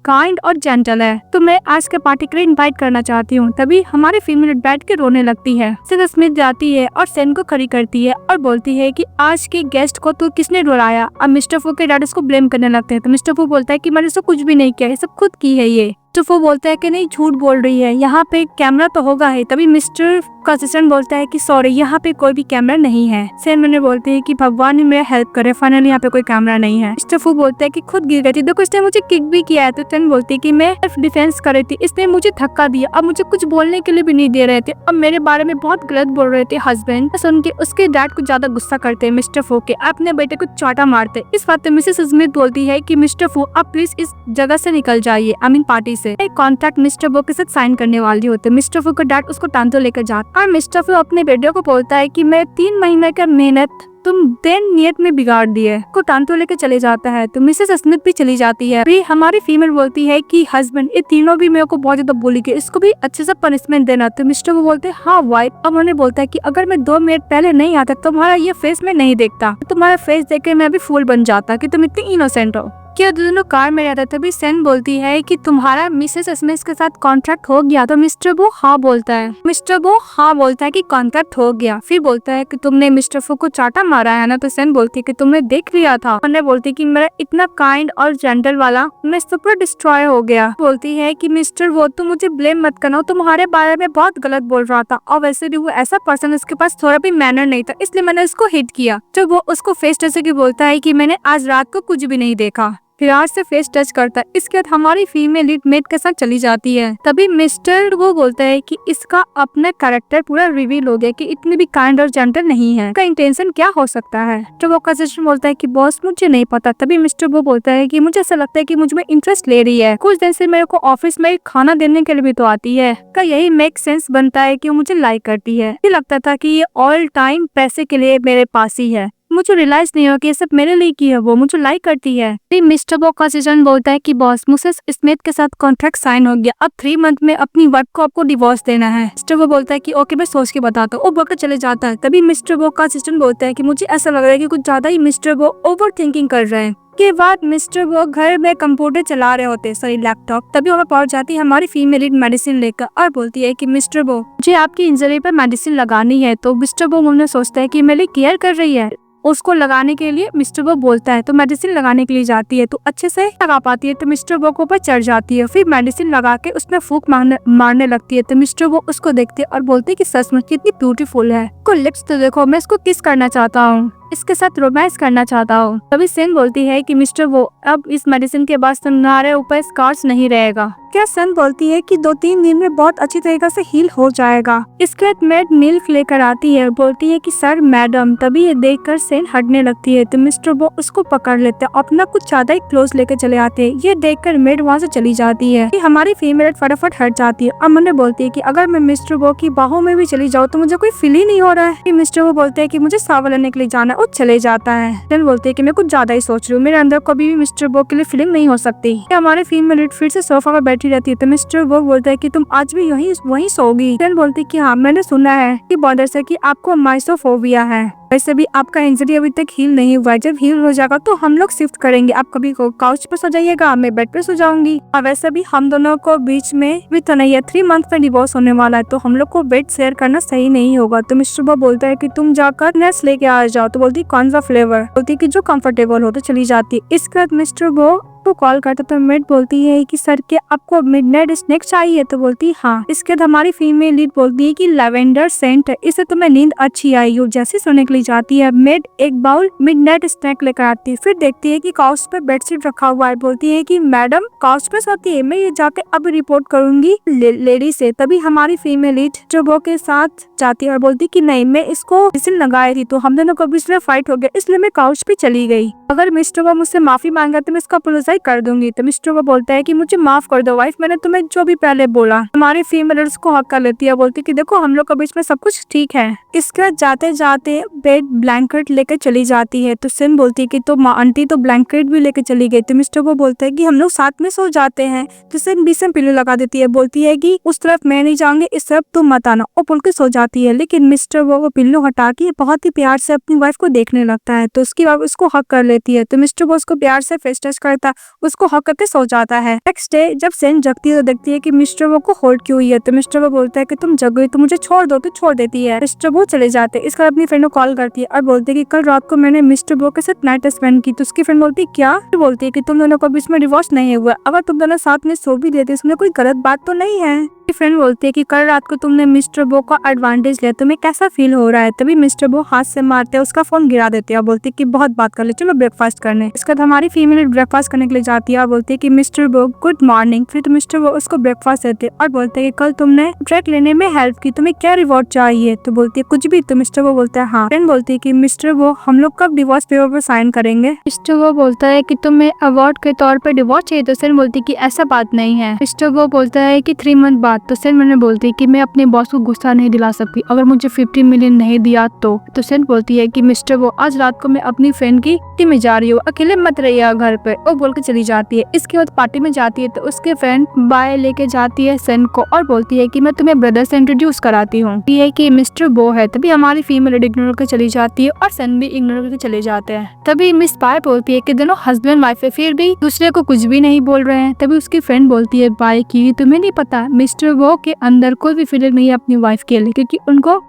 काइंड और जेंटल है, तो मैं आज के पार्टी के लिए इन्वाइट करना चाहती हूँ। तभी हमारी फीमेल बैठ के रोने लगती है। मिसेस स्मिथ जाती है और सेन को खड़ी करती है और बोलती है कि आज के गेस्ट को तो किसने रुलाया। अब मिस्टर फू के डैड उसको ब्लेम करने लगते हैं। तो मिस्टर फू बोलता है कि मैंने इसको कुछ भी नहीं किया, ये सब खुद की है ये। तो वो बोलता है कि नहीं, झूठ बोल रही है, यहाँ पे कैमरा तो होगा है। तभी मिस्टर का असिस्टेंट बोलता है कि सॉरी, यहाँ पे कोई भी कैमरा नहीं है। सेन मैंने बोलते है कि भगवान ने मेरा हेल्प करे, फाइनली यहाँ पे कोई कैमरा नहीं है। मिस्टर फू बोलता है कि खुद गिर गई थी, देखो इसने मुझे किक भी किया है। तो सेन बोलती है कि मैं सिर्फ डिफेंस कर रही थी, इसने मुझे धक्का दिया, अब मुझे कुछ बोलने के लिए भी नहीं दे रहे थे, अब मेरे बारे में बहुत गलत बोल रहे थे हस्बैंड। सुन के उसके डैड को ज्यादा गुस्सा करते हैं मिस्टर फू के, अपने बेटे को चाटा मारते। इस बात पे मिसेस स्मिथ बोलती है कि मिस्टर फू आप प्लीज इस जगह से निकल जाइए, आई मीन पार्टी से। कॉन्ट्रैक्ट मिस्टर वो के साथ साइन करने वाली होते। मिस्टर फू का डैड उसको टांतो लेकर जाता और मिस्टर फू अपने बेटे को बोलता है कि मैं 3 महीने का मेहनत तुम दिन नियत में बिगाड़ दिए, को टांतो लेके चले जाता है। तो मिसेस स्मिथ भी चली जाती है। फिर हमारी फीमेल बोलती है कि हस्बैंड ये तीनों भी मेरे को बहुत ज्यादा बोली कि इसको भी अच्छे से पनिशमेंट देना। तो मिस्टर वो बोलते हैं हाँ वाइफ। अब उन्हें बोलता है कि अगर मैं 2 मिनट पहले नहीं आता तो तुम्हारा ये फेस में नहीं देखता, तुम्हारा फेस देख के मैं भी फूल बन जाता कि तुम इतनी इनोसेंट हो। क्या दोनों कार में रहता। तभी सेन बोलती है कि तुम्हारा मिसेस स्मिथ के साथ कॉन्ट्रैक्ट हो गया। तो मिस्टर वो हाँ बोलता है। मिस्टर वो हाँ बोलता है कि कॉन्ट्रैक्ट हो गया। फिर बोलता है कि तुमने मिस्टर फू को चाटा मारा है ना। तो सेन बोलती है कि तुमने देख लिया था। उन्हें बोलती है कि मेरा इतना काइंड और जेंटल वाला मैं सुपर डिस्ट्रॉय हो गया। बोलती है कि मिस्टर वो तुम मुझे ब्लेम मत करना, तुम्हारे बारे में बहुत गलत बोल रहा था और वैसे भी वो ऐसा पर्सन, उसके पास थोड़ा भी मैनर नहीं था, इसलिए मैंने उसको हिट किया। तो वो उसको फेस टच के बोलता है कि मैंने आज रात को कुछ भी नहीं देखा, प्यार से फेस टच करता है। इसके बाद हमारी फीमेल लीड मेट के साथ चली जाती है। तभी मिस्टर वो बोलता है कि इसका अपना कैरेक्टर पूरा रिवील हो गया कि इतनी भी काइंड और जेंटल नहीं है, इसका इंटेंशन क्या हो सकता है। तो वो असिस्टेंट बोलता है कि बॉस मुझे नहीं पता। तभी मिस्टर वो बोलता है कि मुझे ऐसा लगता है कि मुझ में इंटरेस्ट ले रही है, कुछ दिन से मेरे को ऑफिस में खाना देने के लिए भी तो आती है, का यही मेक सेंस बनता है कि वो मुझे लाइक करती है। ये लगता था कि ये ऑल टाइम पैसे के लिए मेरे पास ही है, मुझे रियलाइज नहीं हुआ कि ये सब मेरे लिए की है, वो मुझे लाइक करती है। मिस्टर बॉक का असिस्टेंट बोलता है कि बॉस मिसेस स्मिथ के साथ कॉन्ट्रैक्ट साइन हो गया, अब 3 मंथ में अपनी वाइफ को आपको डिवोर्स देना है। मिस्टर वो बोलता है कि ओके मैं सोच के बताता हूँ। वो बोलकर चले जाता है। तभी मिस्टर बॉक का असिस्टेंट बोलता है कि मुझे ऐसा लग रहा है कि कुछ ज्यादा ही मिस्टर वो ओवर थिंकिंग कर रहे हैं। के बाद मिस्टर वो घर में कंप्यूटर चला रहे होते, सॉरी लैपटॉप। तभी वहाँ पहुंच जाती है हमारी फीमेल लीड मेडिसिन लेकर और बोलती है कि मिस्टर वो मुझे आपकी इंजरी पर मेडिसिन लगानी है। तो मिस्टर वो मुझे सोचता है कि मेरे केयर कर रही है, उसको लगाने के लिए मिस्टर वो बोलता है। तो मेडिसिन लगाने के लिए जाती है, तो अच्छे से लगा पाती है। तो मिस्टर वो को ऊपर चढ़ जाती है, फिर मेडिसिन लगा के उसमें फूंक मारने लगती है। तो मिस्टर वो उसको देखते और बोलते कि सचमुच कितनी ब्यूटीफुल है, को लिप्स तो देखो, मैं इसको किस करना चाहता हूँ, इसके साथ रोमांस करना चाहता हूँ। तभी सेन बोलती है कि मिस्टर वो अब इस मेडिसिन के बाद तुम्हारे ऊपर स्कार्स नहीं रहेगा। क्या सन बोलती है कि 2-3 दिन में बहुत अच्छी तरीके से हील हो जाएगा। इसके बाद मेड मिल्क लेकर आती है, बोलती है कि सर मैडम। तभी ये देखकर सेन हटने लगती है। तो मिस्टर वो उसको पकड़ लेते हैं, अपना कुछ ज्यादा ही क्लोज लेकर चले आते हैं। ये देखकर मेड वहाँ से चली जाती है। हमारी फीमेल फटाफट हट जाती है और मैंने बोलती है कि अगर मैं मिस्टर वो की बाहों में भी चली जाऊँ तो मुझे कोई फील ही नहीं हो रहा है। मिस्टर वो बोलते है कि मुझे सावन लेने के लिए जाना, और चले जाता है। देन बोलते है कि मैं कुछ ज्यादा ही सोच रही हूँ, मेरे अंदर कभी भी मिस्टर वो के लिए फीलिंग नहीं हो सकती। हमारे फीमेल फिर से सोफा पर बैठी रहती है। तो मिस्टर वो बोलता है कि तुम आज भी वहीं सोगी। देन बोलती है कि हाँ मैंने सुना है कि बॉर्डर से कि आपको माइसोफोबिया है, वैसे भी आपका इंजरी अभी तक हील नहीं हुआ है, जब हील हो जाएगा तो हम लोग शिफ्ट करेंगे, आप कभी काउच पे सो जाइएगा, मैं बेड पे सो जाऊंगी। और वैसे भी हम दोनों को बीच में भी तो नहीं है, 3 मंथ में डिवोर्स होने वाला है, तो हम लोग को बेड शेयर करना सही नहीं होगा। तो मिस्टर वो बोलता है कि तुम जाकर नेस लेके आ जाओ। तो बोलती कौन सा फ्लेवर, बोलती कि जो कंफर्टेबल हो। तो चली जाती। इसके बाद मिस्टर वो तो कॉल करता। तो मेड बोलती है कि सर के आपको मिडनाइट स्नैक चाहिए। तो बोलती हाँ। इसके बाद हमारी फीमेल लीड बोलती है कि लैवेंडर सेंट है, इससे तुम्हें नींद अच्छी आई हो। जैसे सोने के लिए जाती है, मेड एक बाउल मिडनाइट स्नैक लेकर आती है। फिर देखती है कि काउच पे बेडशीट रखा हुआ है। बोलती है कि मैडम काउच पे सोती है, मैं ये जाके अब रिपोर्ट करूंगी लेडी से। तभी हमारी फीमेल लीड जो वो के साथ जाती है और बोलती कि नहीं, मैं इसको मेडिसिन लगाई थी तो हम दोनों को बीच में फाइट हो गया, इसलिए मैं काउच पे चली गई। अगर मिस्टर वो मुझसे माफी मांगा तो मैं इसको अपोलोजाइज ही कर दूंगी। तो मिस्टर वो बोलता है कि मुझे माफ कर दो वाइफ, मैंने तुम्हें जो भी पहले बोला। हमारी फीमेल को हक कर लेती है, बोलती कि देखो हम लोग के बीच में सब कुछ ठीक है। इसके बाद जाते जाते बेड ब्लैंकेट लेकर चली जाती है। तो सिन बोलती है कि तो आंटी तो ब्लैंकेट भी लेके चली गई। तो मिस्टर वो बोलता है कि हम लोग साथ में सो जाते हैं। तो सिन बीच में पिल्लो लगा देती है, बोलती है कि उस तरफ मैं नहीं जाऊंगी, इस तरफ तुम मत आना, और बोल के सो जाती है। लेकिन मिस्टर वो पिल्लो हटा के बहुत ही प्यार से अपनी वाइफ को देखने लगता है। तो उसकी वाइफ उसको हक कर लेती है। तो मिस्टर वो उसको प्यार से फेस टच करता, उसको हक करके सो जाता है। नेक्स्ट डे जब सेन जगती है तो देखती है कि मिस्टर वो को होल्ड क्यों हुई है। तो मिस्टर वो बोलता है कि तुम जग गई तो मुझे छोड़ दो। तो छोड़ देती है। मिस्टर वो चले जाते। इसका अपनी फ्रेंड को कॉल करती है और बोलती है कि कल रात को मैंने मिस्टर वो के साथ नाइट स्पेंड की। तो उसकी फ्रेंड बोलती है क्या? तो बोलती है कि तुम दोनों को बीच में डिवोर्स नहीं हुआ, अगर तुम दोनों साथ में सो भी लेते इसमें कोई गलत बात तो नहीं है। फ्रेंड बोलती है कि कल रात को तुमने मिस्टर बो का एडवांटेज लिया, तुम्हें कैसा फील हो रहा है? तभी मिस्टर बो हाथ से मारते हैं, उसका फोन गिरा देते हैं और बोलती है कि बहुत बात कर ले, चलो ब्रेकफास्ट करने। इसके बाद हमारी फीमेल ब्रेकफास्ट करने के लिए जाती है और बोलती है कि मिस्टर बो गुड मॉर्निंग। फिर तो मिस्टर बो उसको ब्रेकफास्ट देते और बोलते है कि कल तुमने ट्रैक लेने में हेल्प की, तुम्हें क्या रिवॉर्ड चाहिए? तो बोलती है कुछ भी। तो मिस्टर बो बोलता है हाँ। फ्रेंड बोलती है कि मिस्टर बो हम लोग कब डिवोर्स पेपर पर साइन करेंगे? मिस्टर बो बोलता है कि तुम्हें अवार्ड के तौर पर डिवोर्स चाहिए। तो सेन बोलती है कि ऐसा बात नहीं है। मिस्टर बो बोलता है कि 3 मंथ बाद। तो सेन मैंने बोलती है कि मैं अपने बॉस को गुस्सा नहीं दिला सकती, अगर मुझे 50 मिलियन नहीं दिया तो सेन बोलती है कि मिस्टर वो आज रात को मैं अपनी फ्रेंड की पार्टी में जा रही हूँ, अकेले मत रहिए घर पे, वो बोल के चली जाती है। इसके बाद पार्टी में जाती है तो उसके फ्रेंड बाय लेके जाती है सेन को और बोलती है कि मैं तुम्हें ब्रदर से इंट्रोड्यूस कराती हूँ, ये कि मिस्टर बो है। तभी हमारी फीमेल इग्नोर कर चली जाती है और सेन भी इग्नोर करके चले जाते हैं। तभी मिस बाय बोलती है कि दोनों हस्बैंड वाइफ है, फिर भी दूसरे को कुछ भी नहीं बोल रहे हैं। तभी उसकी फ्रेंड बोलती है बाय की तुम्हें नहीं पता मिस्टर बो के अंदर कोई भी फीलिंग नहीं है अपनी वाइफ के लिए, क्योंकि उनको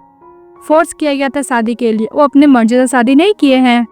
फोर्स किया गया था शादी के लिए, वो अपने मर्जी से शादी नहीं किए हैं।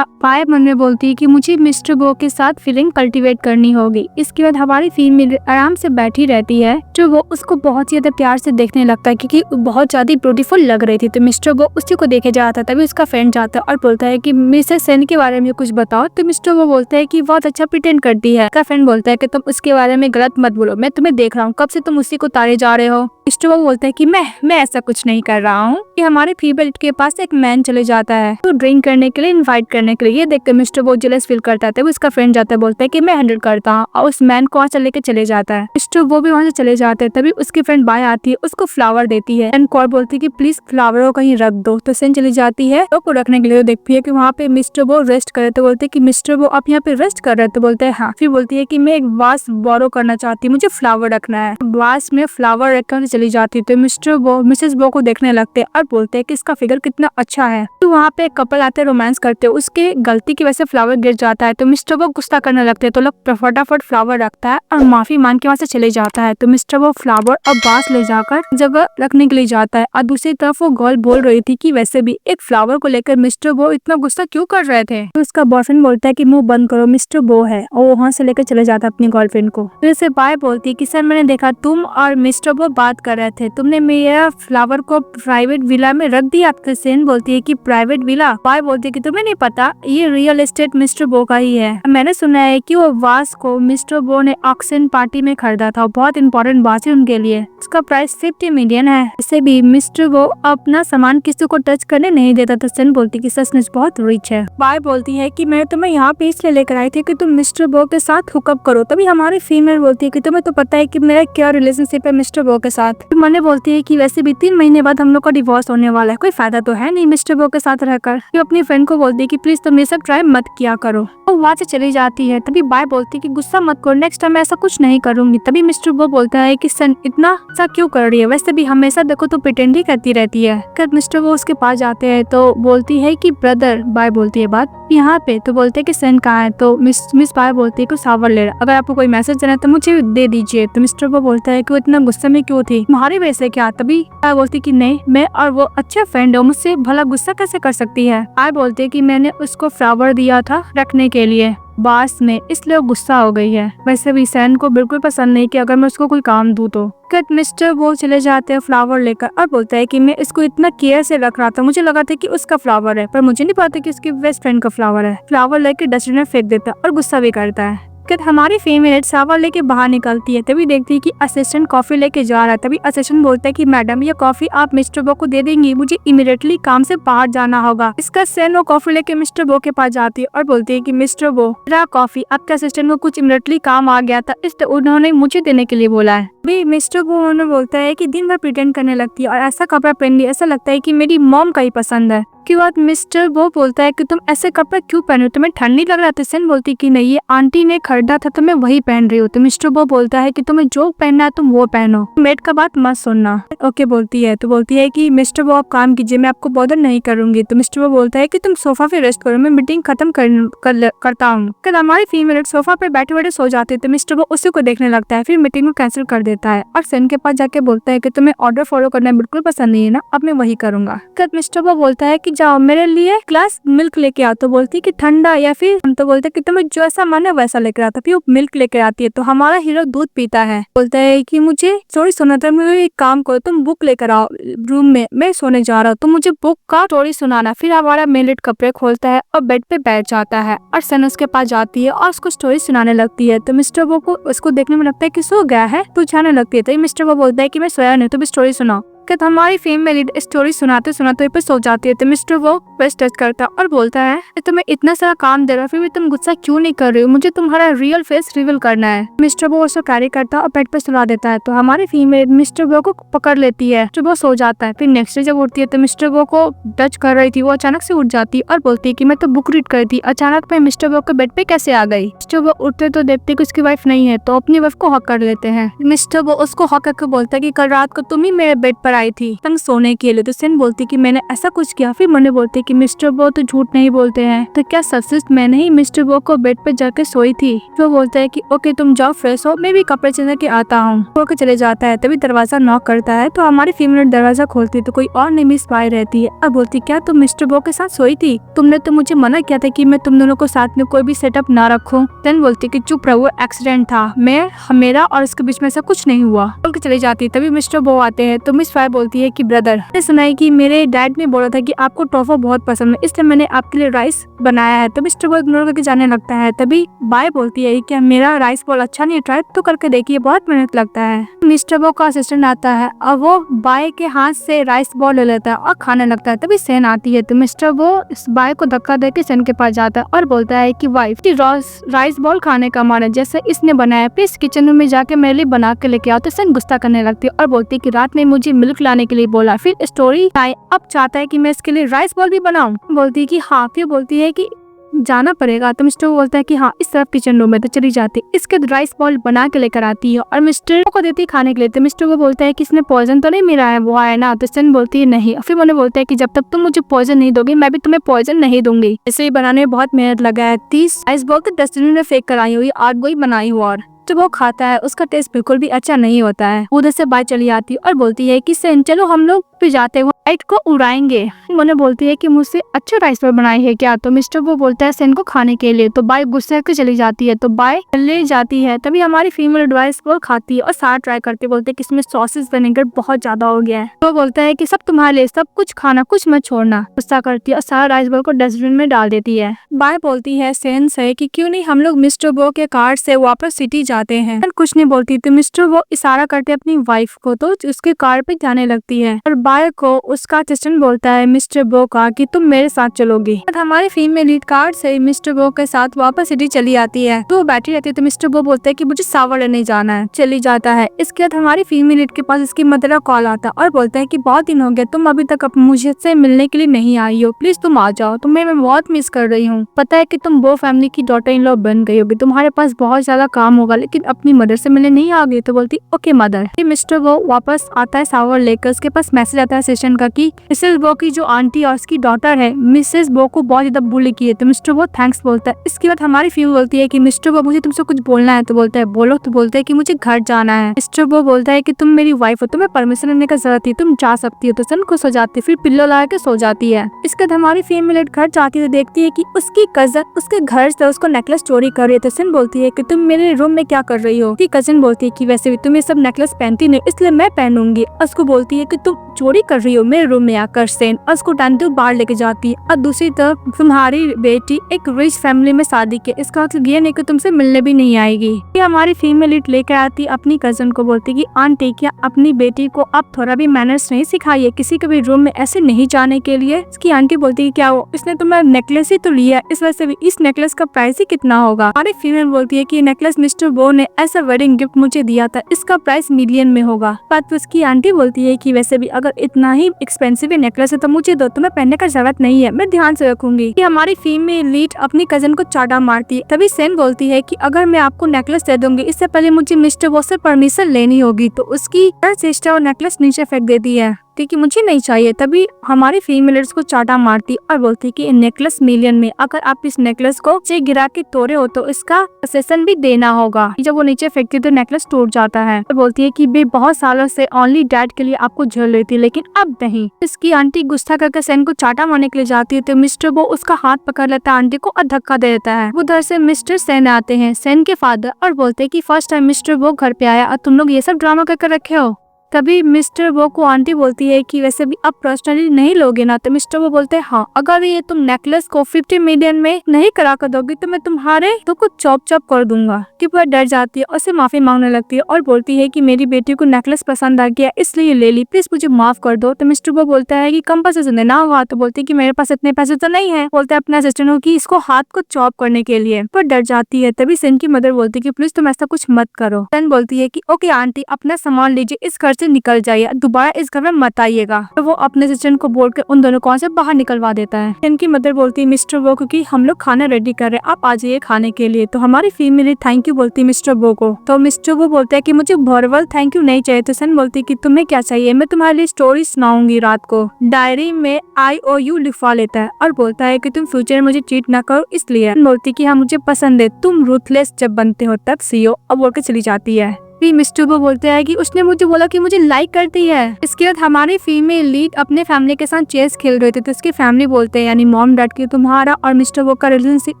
पाए मन में बोलती है कि मुझे मिस्टर बो के साथ फीलिंग कल्टीवेट करनी होगी। इसके बाद हमारी फीमेल आराम से बैठी रहती है जो वो उसको बहुत ज्यादा प्यार से देखने लगता है क्योंकि बहुत ज्यादा ब्यूटीफुल लग रही थी। तो मिस्टर बो उसी को देखे जाता है। तभी उसका फ्रेंड जाता है और बोलता है कि मिसेस सेन के बारे में कुछ बताओ। तो मिस्टर बो बोलता है कि बहुत अच्छा प्रिटेंड करती है। उसका फ्रेंड बोलता है कि तुम उसके बारे में गलत मत बोलो, मैं तुम्हें देख रहा हूँ, कब से तुम उसी को तारे जा रहे हो। मिस्टर बो बोलता है कि मैं ऐसा कुछ नहीं कर रहा हूँ। कि हमारे फीमेल के पास एक मैन चले जाता है तो ड्रिंक करने के लिए इनवाइट करने के लिए। ये देखकर मिस्टर बो जेलस फील करता है। तभी उसका फ्रेंड जाता है, बोलता है कि मैं हैंडल करता हूँ और उस मैन को वहाँ से लेके चले जाता है। मिस्टर बो भी वहाँ से चले जाते हैं। तभी उसकी फ्रेंड बाय आती है, उसको फ्लावर देती है एंड कॉल बोलती है कि प्लीज फ्लावर को कहीं रख दो। तो सेन चली जाती है तो रखने के लिए देखती है कि वहाँ पे मिस्टर बो रेस्ट करे। तो बोलते है कि मिस्टर बो आप यहाँ पे रेस्ट कर रहे? तो बोलते हैं हाँ। फिर बोलती है कि मैं एक वास बोरो करना चाहती हूँ, मुझे फ्लावर रखना है। वास में फ्लावर रखकर चली जाती है। तो मिस्टर बो मिसेस बो को देखने लगते हैं और बोलते हैं कि इसका फिगर कितना अच्छा है। तो वहाँ पे कपल आते रोमांस करते, उसके गलती की वजह से फ्लावर गिर जाता है। तो मिस्टर बो गुस्सा करने लगते हैं तो लोग फटाफट फ्लावर रखता है और माफी मांग के वहाँ से चले जाता है। तो मिस्टर बो फ्लावर और बास ले जाकर जगह रखने के लिए जाता है और दूसरी तरफ वो गर्ल बोल रही थी कि वैसे भी एक फ्लावर को लेकर मिस्टर बो इतना गुस्सा क्यों कर रहे थे। तो उसका बॉयफ्रेंड बोलता है कि मुंह बंद करो, मिस्टर बो है, और वहाँ से लेकर चले जाता है अपनी गर्लफ्रेंड को। फिर से बाय बोलती है कि सर मैंने देखा तुम और मिस्टर बो बात कर रहे थे, तुमने मेरा फ्लावर को प्राइवेट विला में रख दिया। सेन बोलती है कि प्राइवेट विला? बाय बोलती है कि तुम्हें नहीं पता ये रियल एस्टेट मिस्टर बो का ही है, मैंने सुना है कि वो वास को मिस्टर बो ने ऑक्शन पार्टी में खरीदा था, बहुत इंपॉर्टेंट बात है उनके लिए, उसका प्राइस 50 मिलियन है। इससे भी मिस्टर बो अपना सामान किसी को टच करने नहीं देता था। सेन बोलती कि सचमुच बहुत रिच है। बाय बोलती है कि मैं तुम्हें यहाँ पे इसलिए लेकर आई थी कि तुम मिस्टर बो के साथ हुकअप करो। तभी हमारी फीमेल बोलती है कि तुम्हें तो पता है कि मेरा क्या रिलेशनशिप है मिस्टर बो के साथ। मैंने बोलती है कि वैसे भी 3 महीने बाद हम लोग का डिवोर्स होने वाला है, कोई फायदा तो है नहीं मिस्टर बो के साथ रहकर। तो अपनी फ्रेंड को बोलती है कि प्लीज तुम ये सब ट्राई मत किया करो। वो वहाँ से चली जाती है। तभी बाय बोलती है कि गुस्सा मत करो, नेक्स्ट टाइम ऐसा कुछ नहीं करूंगी। तभी मिस्टर बो बोलता है कि सन इतना सा क्यों कर रही है, वैसे भी हमेशा देखो तो प्रिटेंड ही करती रहती है। जब मिस्टर बो उसके पास जाते हैं तो बोलती है कि ब्रदर, बाय बोलती है बात यहाँ पे। तो बोलते है कि सन कहाँ है? तो मिस बाय बोलती है कि सावर ले रहा, अगर आपको कोई मैसेज देना है तो मुझे दे दीजिए। तो मिस्टर बो बोलता है कि वो इतना गुस्से में क्यों थी, तुम्हारी वजह से क्या? तभी बाय बोलती कि नहीं, मैं और वो अच्छे फ्रेंड हो, मुझसे भला गुस्सा कैसे कर सकती है। बाय बोलती है कि मैंने उसको फ्लावर दिया था रखने के लिए बास में, इसलिए गुस्सा हो गई है। वैसे भी सैन को बिल्कुल पसंद नहीं कि अगर मैं उसको कोई काम दूं तो। मिस्टर वो चले जाते हैं फ्लावर लेकर और बोलता है कि मैं इसको इतना केयर से रख रहा था, मुझे लगा था कि उसका फ्लावर है, पर मुझे नहीं पता कि उसकी बेस्ट फ्रेंड का फ्लावर है। फ्लावर लेकर डस्टबिन में फेंक देता है और गुस्सा भी करता है। कि हमारी फीमेल शावर लेके बाहर निकलती है, तभी देखती है कि असिस्टेंट कॉफी लेके जा रहा है। तभी असिस्टेंट बोलता है कि मैडम ये कॉफी आप मिस्टर बो को दे देंगी, मुझे इमीडिएटली काम से बाहर जाना होगा। इसका सेन वो कॉफी लेके मिस्टर बो के पास जाती है और बोलती है कि मिस्टर बो मेरा कॉफी, आपके असिस्टेंट को कुछ इमीडिएटली काम आ गया था, इसलिए उन्होंने मुझे देने के लिए बोला है। अभी मिस्टर बो उन्होंने बोलता है कि दिन भर प्रिटेंड करने लगती है और ऐसा कपड़ा पहन लिया, ऐसा लगता है कि मेरी मॉम का ही पसंद है। के बाद मिस्टर वो बोलता है कि तुम ऐसे कपड़े क्यों पहन रहे हो, तुम्हें ठंड नहीं लग रहा था? सेन बोलती है कि नहीं, ये आंटी ने खरीदा था तो मैं वही पहन रही हूँ। तो मिस्टर वो बोलता है कि तुम्हें जो पहनना है तुम वो पहनो, मेड का बात मत सुनना। ओके बोलती है। तो बोलती है कि मिस्टर वो आप काम कीजिए, मैं आपको बॉदर नहीं करूंगी। तो मिस्टर वो बोलता है कि तुम सोफा पे रेस्ट करो, मैं मीटिंग खत्म करता हूँ। हमारी फीमेल सोफा पे बैठे बैठे सो जाते हैं। तो मिस्टर वो उसी को देखने लगता है, फिर मीटिंग को कैंसिल कर देता है और सेन के पास जाके बोलता है कि तुम्हें ऑर्डर फॉलो करना बिल्कुल पसंद नहीं है ना, अब मैं वही करूंगा। मिस्टर वो बोलता है कि जाओ मेरे लिए ग्लास मिल्क लेके आओ। तो बोलती है कि ठंडा या फिर, हम तो बोलते हैं कि तुम्हें जो ऐसा मन है वैसा लेकर आता। फिर वो मिल्क लेकर आती है। तो हमारा हीरो दूध पीता है, बोलता है कि मुझे स्टोरी सुना था, मुझे एक काम करो तुम बुक लेकर आओ रूम में, मैं सोने जा रहा हूँ, तो मुझे बुक का स्टोरी सुनाना। फिर हमारा मेलेट कपड़े खोलता है और बेड पे बैठ जाता है और सन उसके पास जाती है और उसको स्टोरी सुनाने लगती है। तो मिस्टर वो को उसको देखने में लगता है कि सो गया है, तो जाने लगती है। तो मिस्टर वो बोलता है कि मैं सोया नहीं, तो भी स्टोरी सुनाओ। हमारी फीमेल स्टोरी सुनाते सुनाते पे सो जाती है। तो मिस्टर वो बेस्ट टच करता है और बोलता है तुम्हें इतना सारा काम दे रहा है फिर भी तुम गुस्सा क्यों नहीं कर रही हो, मुझे तुम्हारा रियल फेस रिवील करना है। मिस्टर वो उसको कैरी करता है और बेड पे सुला देता है। तो हमारी फीमेल मिस्टर वो को पकड़ लेती है, तो वो सो जाता है। फिर नेक्स्ट डे जब उठती है तो मिस्टर वो को टच कर रही थी, वो अचानक से उठ जाती है और बोलती है कि मैं तो बुक रीड कर थी, अचानक मैं मिस्टर वो के बेड पे कैसे आ गई। मिस्टर वो उठते तो देखते कि उसकी वाइफ नहीं है, तो अपनी वाइफ को हक कर लेते हैं। मिस्टर वो उसको हक करके बोलता है कि कल रात को तुम ही मेरे बेड पर आई थी तंग सोने के लिए। तो सेन बोलती कि मैंने ऐसा कुछ किया। फिर मने बोलती कि मिस्टर वो तो झूठ नहीं बोलते हैं, तो क्या सच मैंने ही मिस्टर वो को बेड पे जाके सोई थी। वो बोलता है कि ओके तुम जाओ फ्रेश हो, मैं भी कपड़े चेंज के आता हूँ। वो के चले जाता है। तभी दरवाजा नॉक करता है। तो हमारी फीमेल दरवाजा खोलती है तो कोई और नहीं मिस पाई रहती है और बोलती क्या तुम मिस्टर वो के साथ सोई थी, तुमने तो मुझे मना किया था कि मैं तुम दोनों को साथ में कोई भी सेटअप ना रखूं। देन बोलती कि चुप रहो, एक्सीडेंट था, मेरा और उसके बीच में ऐसा कुछ नहीं हुआ। बोल के चली जाती है। तभी मिस्टर वो आते हैं। तो मिस फायर बोलती है कि ब्रदर ने सुना है कि मेरे डैड ने बोला था कि आपको टोफू बहुत पसंद है, इसलिए मैंने आपके लिए राइस बनाया है। तो मिस्टर वो इग्नोर करके जाने लगता है। तभी बाय बोलती है कि मेरा राइस बॉल अच्छा नहीं, ट्राई तो करके देखिए, बहुत मेहनत लगता है। मिस्टर वो का असिस्टेंट आता है और वो बाय के हाथ से राइस बॉल ले लेता है और खाने लगता है। तभी सेन आती है। तो मिस्टर वो इस बाय को धक्का देके सेन के पास जाता है और बोलता है कि वाइफ राइस बॉल खाने का मन है, जैसे इसने बनाया, प्लीज किचन में जाके मेरे लिए बना के लेके आओ। तो सेन गुस्सा करने लगती है और बोलती है कि रात में मुझे मिल्क लाने के लिए बोला, फिर स्टोरी अब चाहता है कि मैं इसके लिए राइस बॉल भी बनाऊं। बोलती है कि हाँ। फिर बोलती है कि जाना पड़ेगा। तो मिस्टर बोलता है कि हाँ इस तरफ किचन रूम में। तो चली जाती है, इसके राइस बॉल बना के लेकर आती है और मिस्टर को देती है खाने के लिए। तो मिस्टर को बोलता है कि इसने पॉइजन तो नहीं मिला है, वो है ना। तो सन बोलती है नहीं। फिर उन्हें बोलता है कि जब तक तुम मुझे पॉइजन नहीं दोगी मैं भी तुम्हें पॉइजन नहीं दूंगी। इसे ही बनाने में बहुत मेहनत लगा है, 30 राइस बॉल तो डस्टबिन में फेंक कर आई हुई, 8 वही बनाई हुआ। और जब वो खाता है उसका टेस्ट बिल्कुल भी अच्छा नहीं होता है। उधर से बाय चली आती है और बोलती है कि सेन चलो हम लोग फिर जाते हुए लाइट को उड़ाएंगे। मोने बोलती है कि मुझसे अच्छा राइस बॉल बनाई है क्या। तो मिस्टर वो बोलता है सेन को खाने के लिए। तो बाय गुस्से से चली जाती है। तो बाय ले जाती है। तभी हमारी फीमेल राइस बॉल खाती है और सारा ट्राई करती है, बोलते है कि इसमें सॉसेस विनेगर बहुत ज्यादा हो गया है। तो बोलता है कि सब तुम्हारे लिए, सब कुछ खाना, कुछ मत छोड़ना। गुस्सा करती है और सारा राइस बॉल को डस्टबिन में डाल देती है। बाय बोलती है सेन से कि क्यों नहीं हम लोग मिस्टर वो के कार से वापस सिटी जाते हैं। कुछ नहीं बोलती। तो मिस्टर वो इशारा करते अपनी वाइफ को, तो उसके कार पे जाने लगती है और बाय को उसका असिस्टेंट बोलता है मिस्टर बो का कि तुम मेरे साथ चलोगी। हमारी फीमेल लीड कार से मिस्टर बो के साथ वापस सिटी चली आती है। तो वो बैठी रहती है। तो मिस्टर बो बोलता है कि मुझे सावर लेने जाना है, चली जाता है। इसके बाद हमारी फीमेल लीड के पास इसकी मदर का कॉल आता है और बोलता है कि बहुत दिन हो गया, तुम अभी तक मुझे से मिलने के लिए नहीं आई हो, प्लीज तुम आ जाओ, तुम्हें मैं बहुत मिस कर रही हूँ। पता है कि तुम वो फैमिली की डॉटर इन लॉ बन गई होगी, तुम्हारे पास बहुत ज्यादा काम होगा, लेकिन अपनी मदर से मिलने नहीं आ गई। तो बोलती ओके मदर। मिस्टर वो वापस आता है सावर लेकर। उसके पास मैसेज आता है असिस्टेंट का कि मिसेस बो की जो आंटी और उसकी डॉटर है मिसेस बो को बहुत ज्यादा बुली की है। तो मिस्टर वो थैंक्स बोलता है। इसके बाद हमारी फीमेल बोलती है कि मिस्टर वो मुझे तुमसे कुछ बोलना है। तो बोलता है बोलो। तो बोलता है कि मुझे घर जाना है। मिस्टर वो बोलता है कि तुम मेरी वाइफ हो, तुम्हें परमिशन लेने का जरूरत है, तुम जा सकती हो। तो सन खुश हो जाती है, फिर पिल्लो लगा के सो जाती है। इसके बाद हमारी फीमेल घर जाती है तो देखती है कि उसकी कजन उसके घर से उसको नेकलेस चोरी कर रही है। तो सन बोलती है कि तुम मेरे रूम में क्या कर रही हो। कजन बोलती है कि वैसे भी तुम ये सब नेकलेस पहनती नहीं, इसलिए मैं पहनूंगी। उसको बोलती है कि तुम चोरी कर रही हो, मेरे रूम में आकर सेन उसको टांटू बाहर लेके जाती है। और दूसरी तरफ तुम्हारी बेटी एक रिच फैमिली में शादी के, इसका मतलब ये नहीं कि तुमसे मिलने भी नहीं आएगी। ये हमारी फीमेल लीड लेकर आती अपनी कजन को, बोलती कि आंटी क्या अपनी बेटी को आप थोड़ा भी मैनर्स नहीं सिखाइए, किसी के भी रूम में ऐसे नहीं जाने के लिए। इसकी आंटी बोलती है क्या वो इसने तुम्हारा नेकलेस ही तो लिया, इस वजह से भी इस नेकलेस का प्राइस ही कितना होगा। हमारी फीमेल बोलती है कि नेकलेस मिस्टर बो ने ऐसा वेडिंग गिफ्ट मुझे दिया था, इसका प्राइस मिलियन में होगा। बात उसकी आंटी बोलती है कि वैसे भी अगर इतना ही एक्सपेंसिव नेकलेस है तो मुझे दो, तुम्हें पहनने का जरूरत नहीं है, मैं ध्यान से रखूंगी। कि हमारी फीमेल लीड अपनी कजन को चाटा मारती है। तभी सेन बोलती है कि अगर मैं आपको नेकलेस दे दूंगी इससे पहले मुझे मिस्टर बो से परमिशन लेनी होगी। तो उसकी सिस्टर वो नेकलेस नीचे फेंक देती है क्योंकि मुझे नहीं चाहिए। तभी हमारी फीमेल को चाटा मारती और बोलती कि नेकलेस मिलियन में, अगर आप इस नेकलेस को नीचे गिरा के तोड़े हो तो इसका सेशन भी देना होगा। जब वो नीचे फेंकती तो नेकलेस टूट जाता है। तो बोलती है कि वे बहुत सालों से ओनली डैड के लिए आपको झेल रही थी लेकिन अब नहीं। इसकी आंटी गुस्सा करके सेन को चाटा मारने के लिए जाती है तो मिस्टर वो उसका हाथ पकड़ लेता है आंटी को और धक्का दे देता है। उधर से मिस्टर सेन आते हैं, सेन के फादर, और बोलते हैं कि फर्स्ट टाइम मिस्टर वो घर पे आया और तुम लोग ये सब ड्रामा करके रखे हो। तभी मिस्टर वो को आंटी बोलती है कि वैसे भी आप पर्सनली नहीं लोगे ना। तो मिस्टर वो बोलते हैं हाँ, अगर ये तुम नेकलेस को 50 मिलियन में नहीं करा कर दोगी तो मैं तुम्हारे तो कुछ चॉप चॉप कर दूंगा। कि वह डर जाती है और उससे माफी मांगने लगती है और बोलती है कि मेरी बेटी को नेकलेस पसंद आ गया इसलिए ले ली, प्लीज मुझे माफ कर दो। तो मिस्टर वो बोलता है कि कम पैसे से देना होगा। तो बोलती है कि मेरे पास इतने पैसे तो नहीं है। बोलता है अपने असिस्टेंट को कि इसको हाथ को चॉप करने के लिए, पर डर जाती है। तभी सेन की मदर बोलती है कि प्लीज तुम ऐसा कुछ मत करो। सेन बोलती है कि ओके आंटी, अपना सामान लीजिए, इस घर से निकल जाइए, दोबारा इस घर में मत आइएगा। तो वो अपने असिस्टेंट को बोल के उन दोनों को से बाहर निकलवा देता है। इनकी मदर बोलती है मिस्टर वो क्योंकि हम लोग खाना रेडी कर रहे हैं, आप आ जाइए खाने के लिए। तो हमारी फीमेल थैंक यू बोलती है मिस्टर वो को। तो मिस्टर वो बोलता है कि मुझे भरवल थैंक यू नहीं चाहिए। तो सन बोलती है कि तुम्हें क्या चाहिए, मैं तुम्हारे लिए स्टोरी सुनाऊंगी रात को। डायरी में IOU लिखवा लेता है और बोलता है कि तुम फ्यूचर में मुझे चीट ना करो इसलिए। बोलती कि हाँ मुझे पसंद है, तुम रूथलेस जब बनते हो तब सीओ, अब बोल के चली जाती है। फिर मिस्टर वो बोलते हैं कि उसने मुझे बोला कि मुझे लाइक करती है। इसके बाद हमारी फीमेल लीड अपने फैमिली के साथ चेस खेल रहे थे तो उसकी फैमिली बोलते हैं यानी मॉम डैड की तुम्हारा और मिस्टर वो का रिलेशनशिप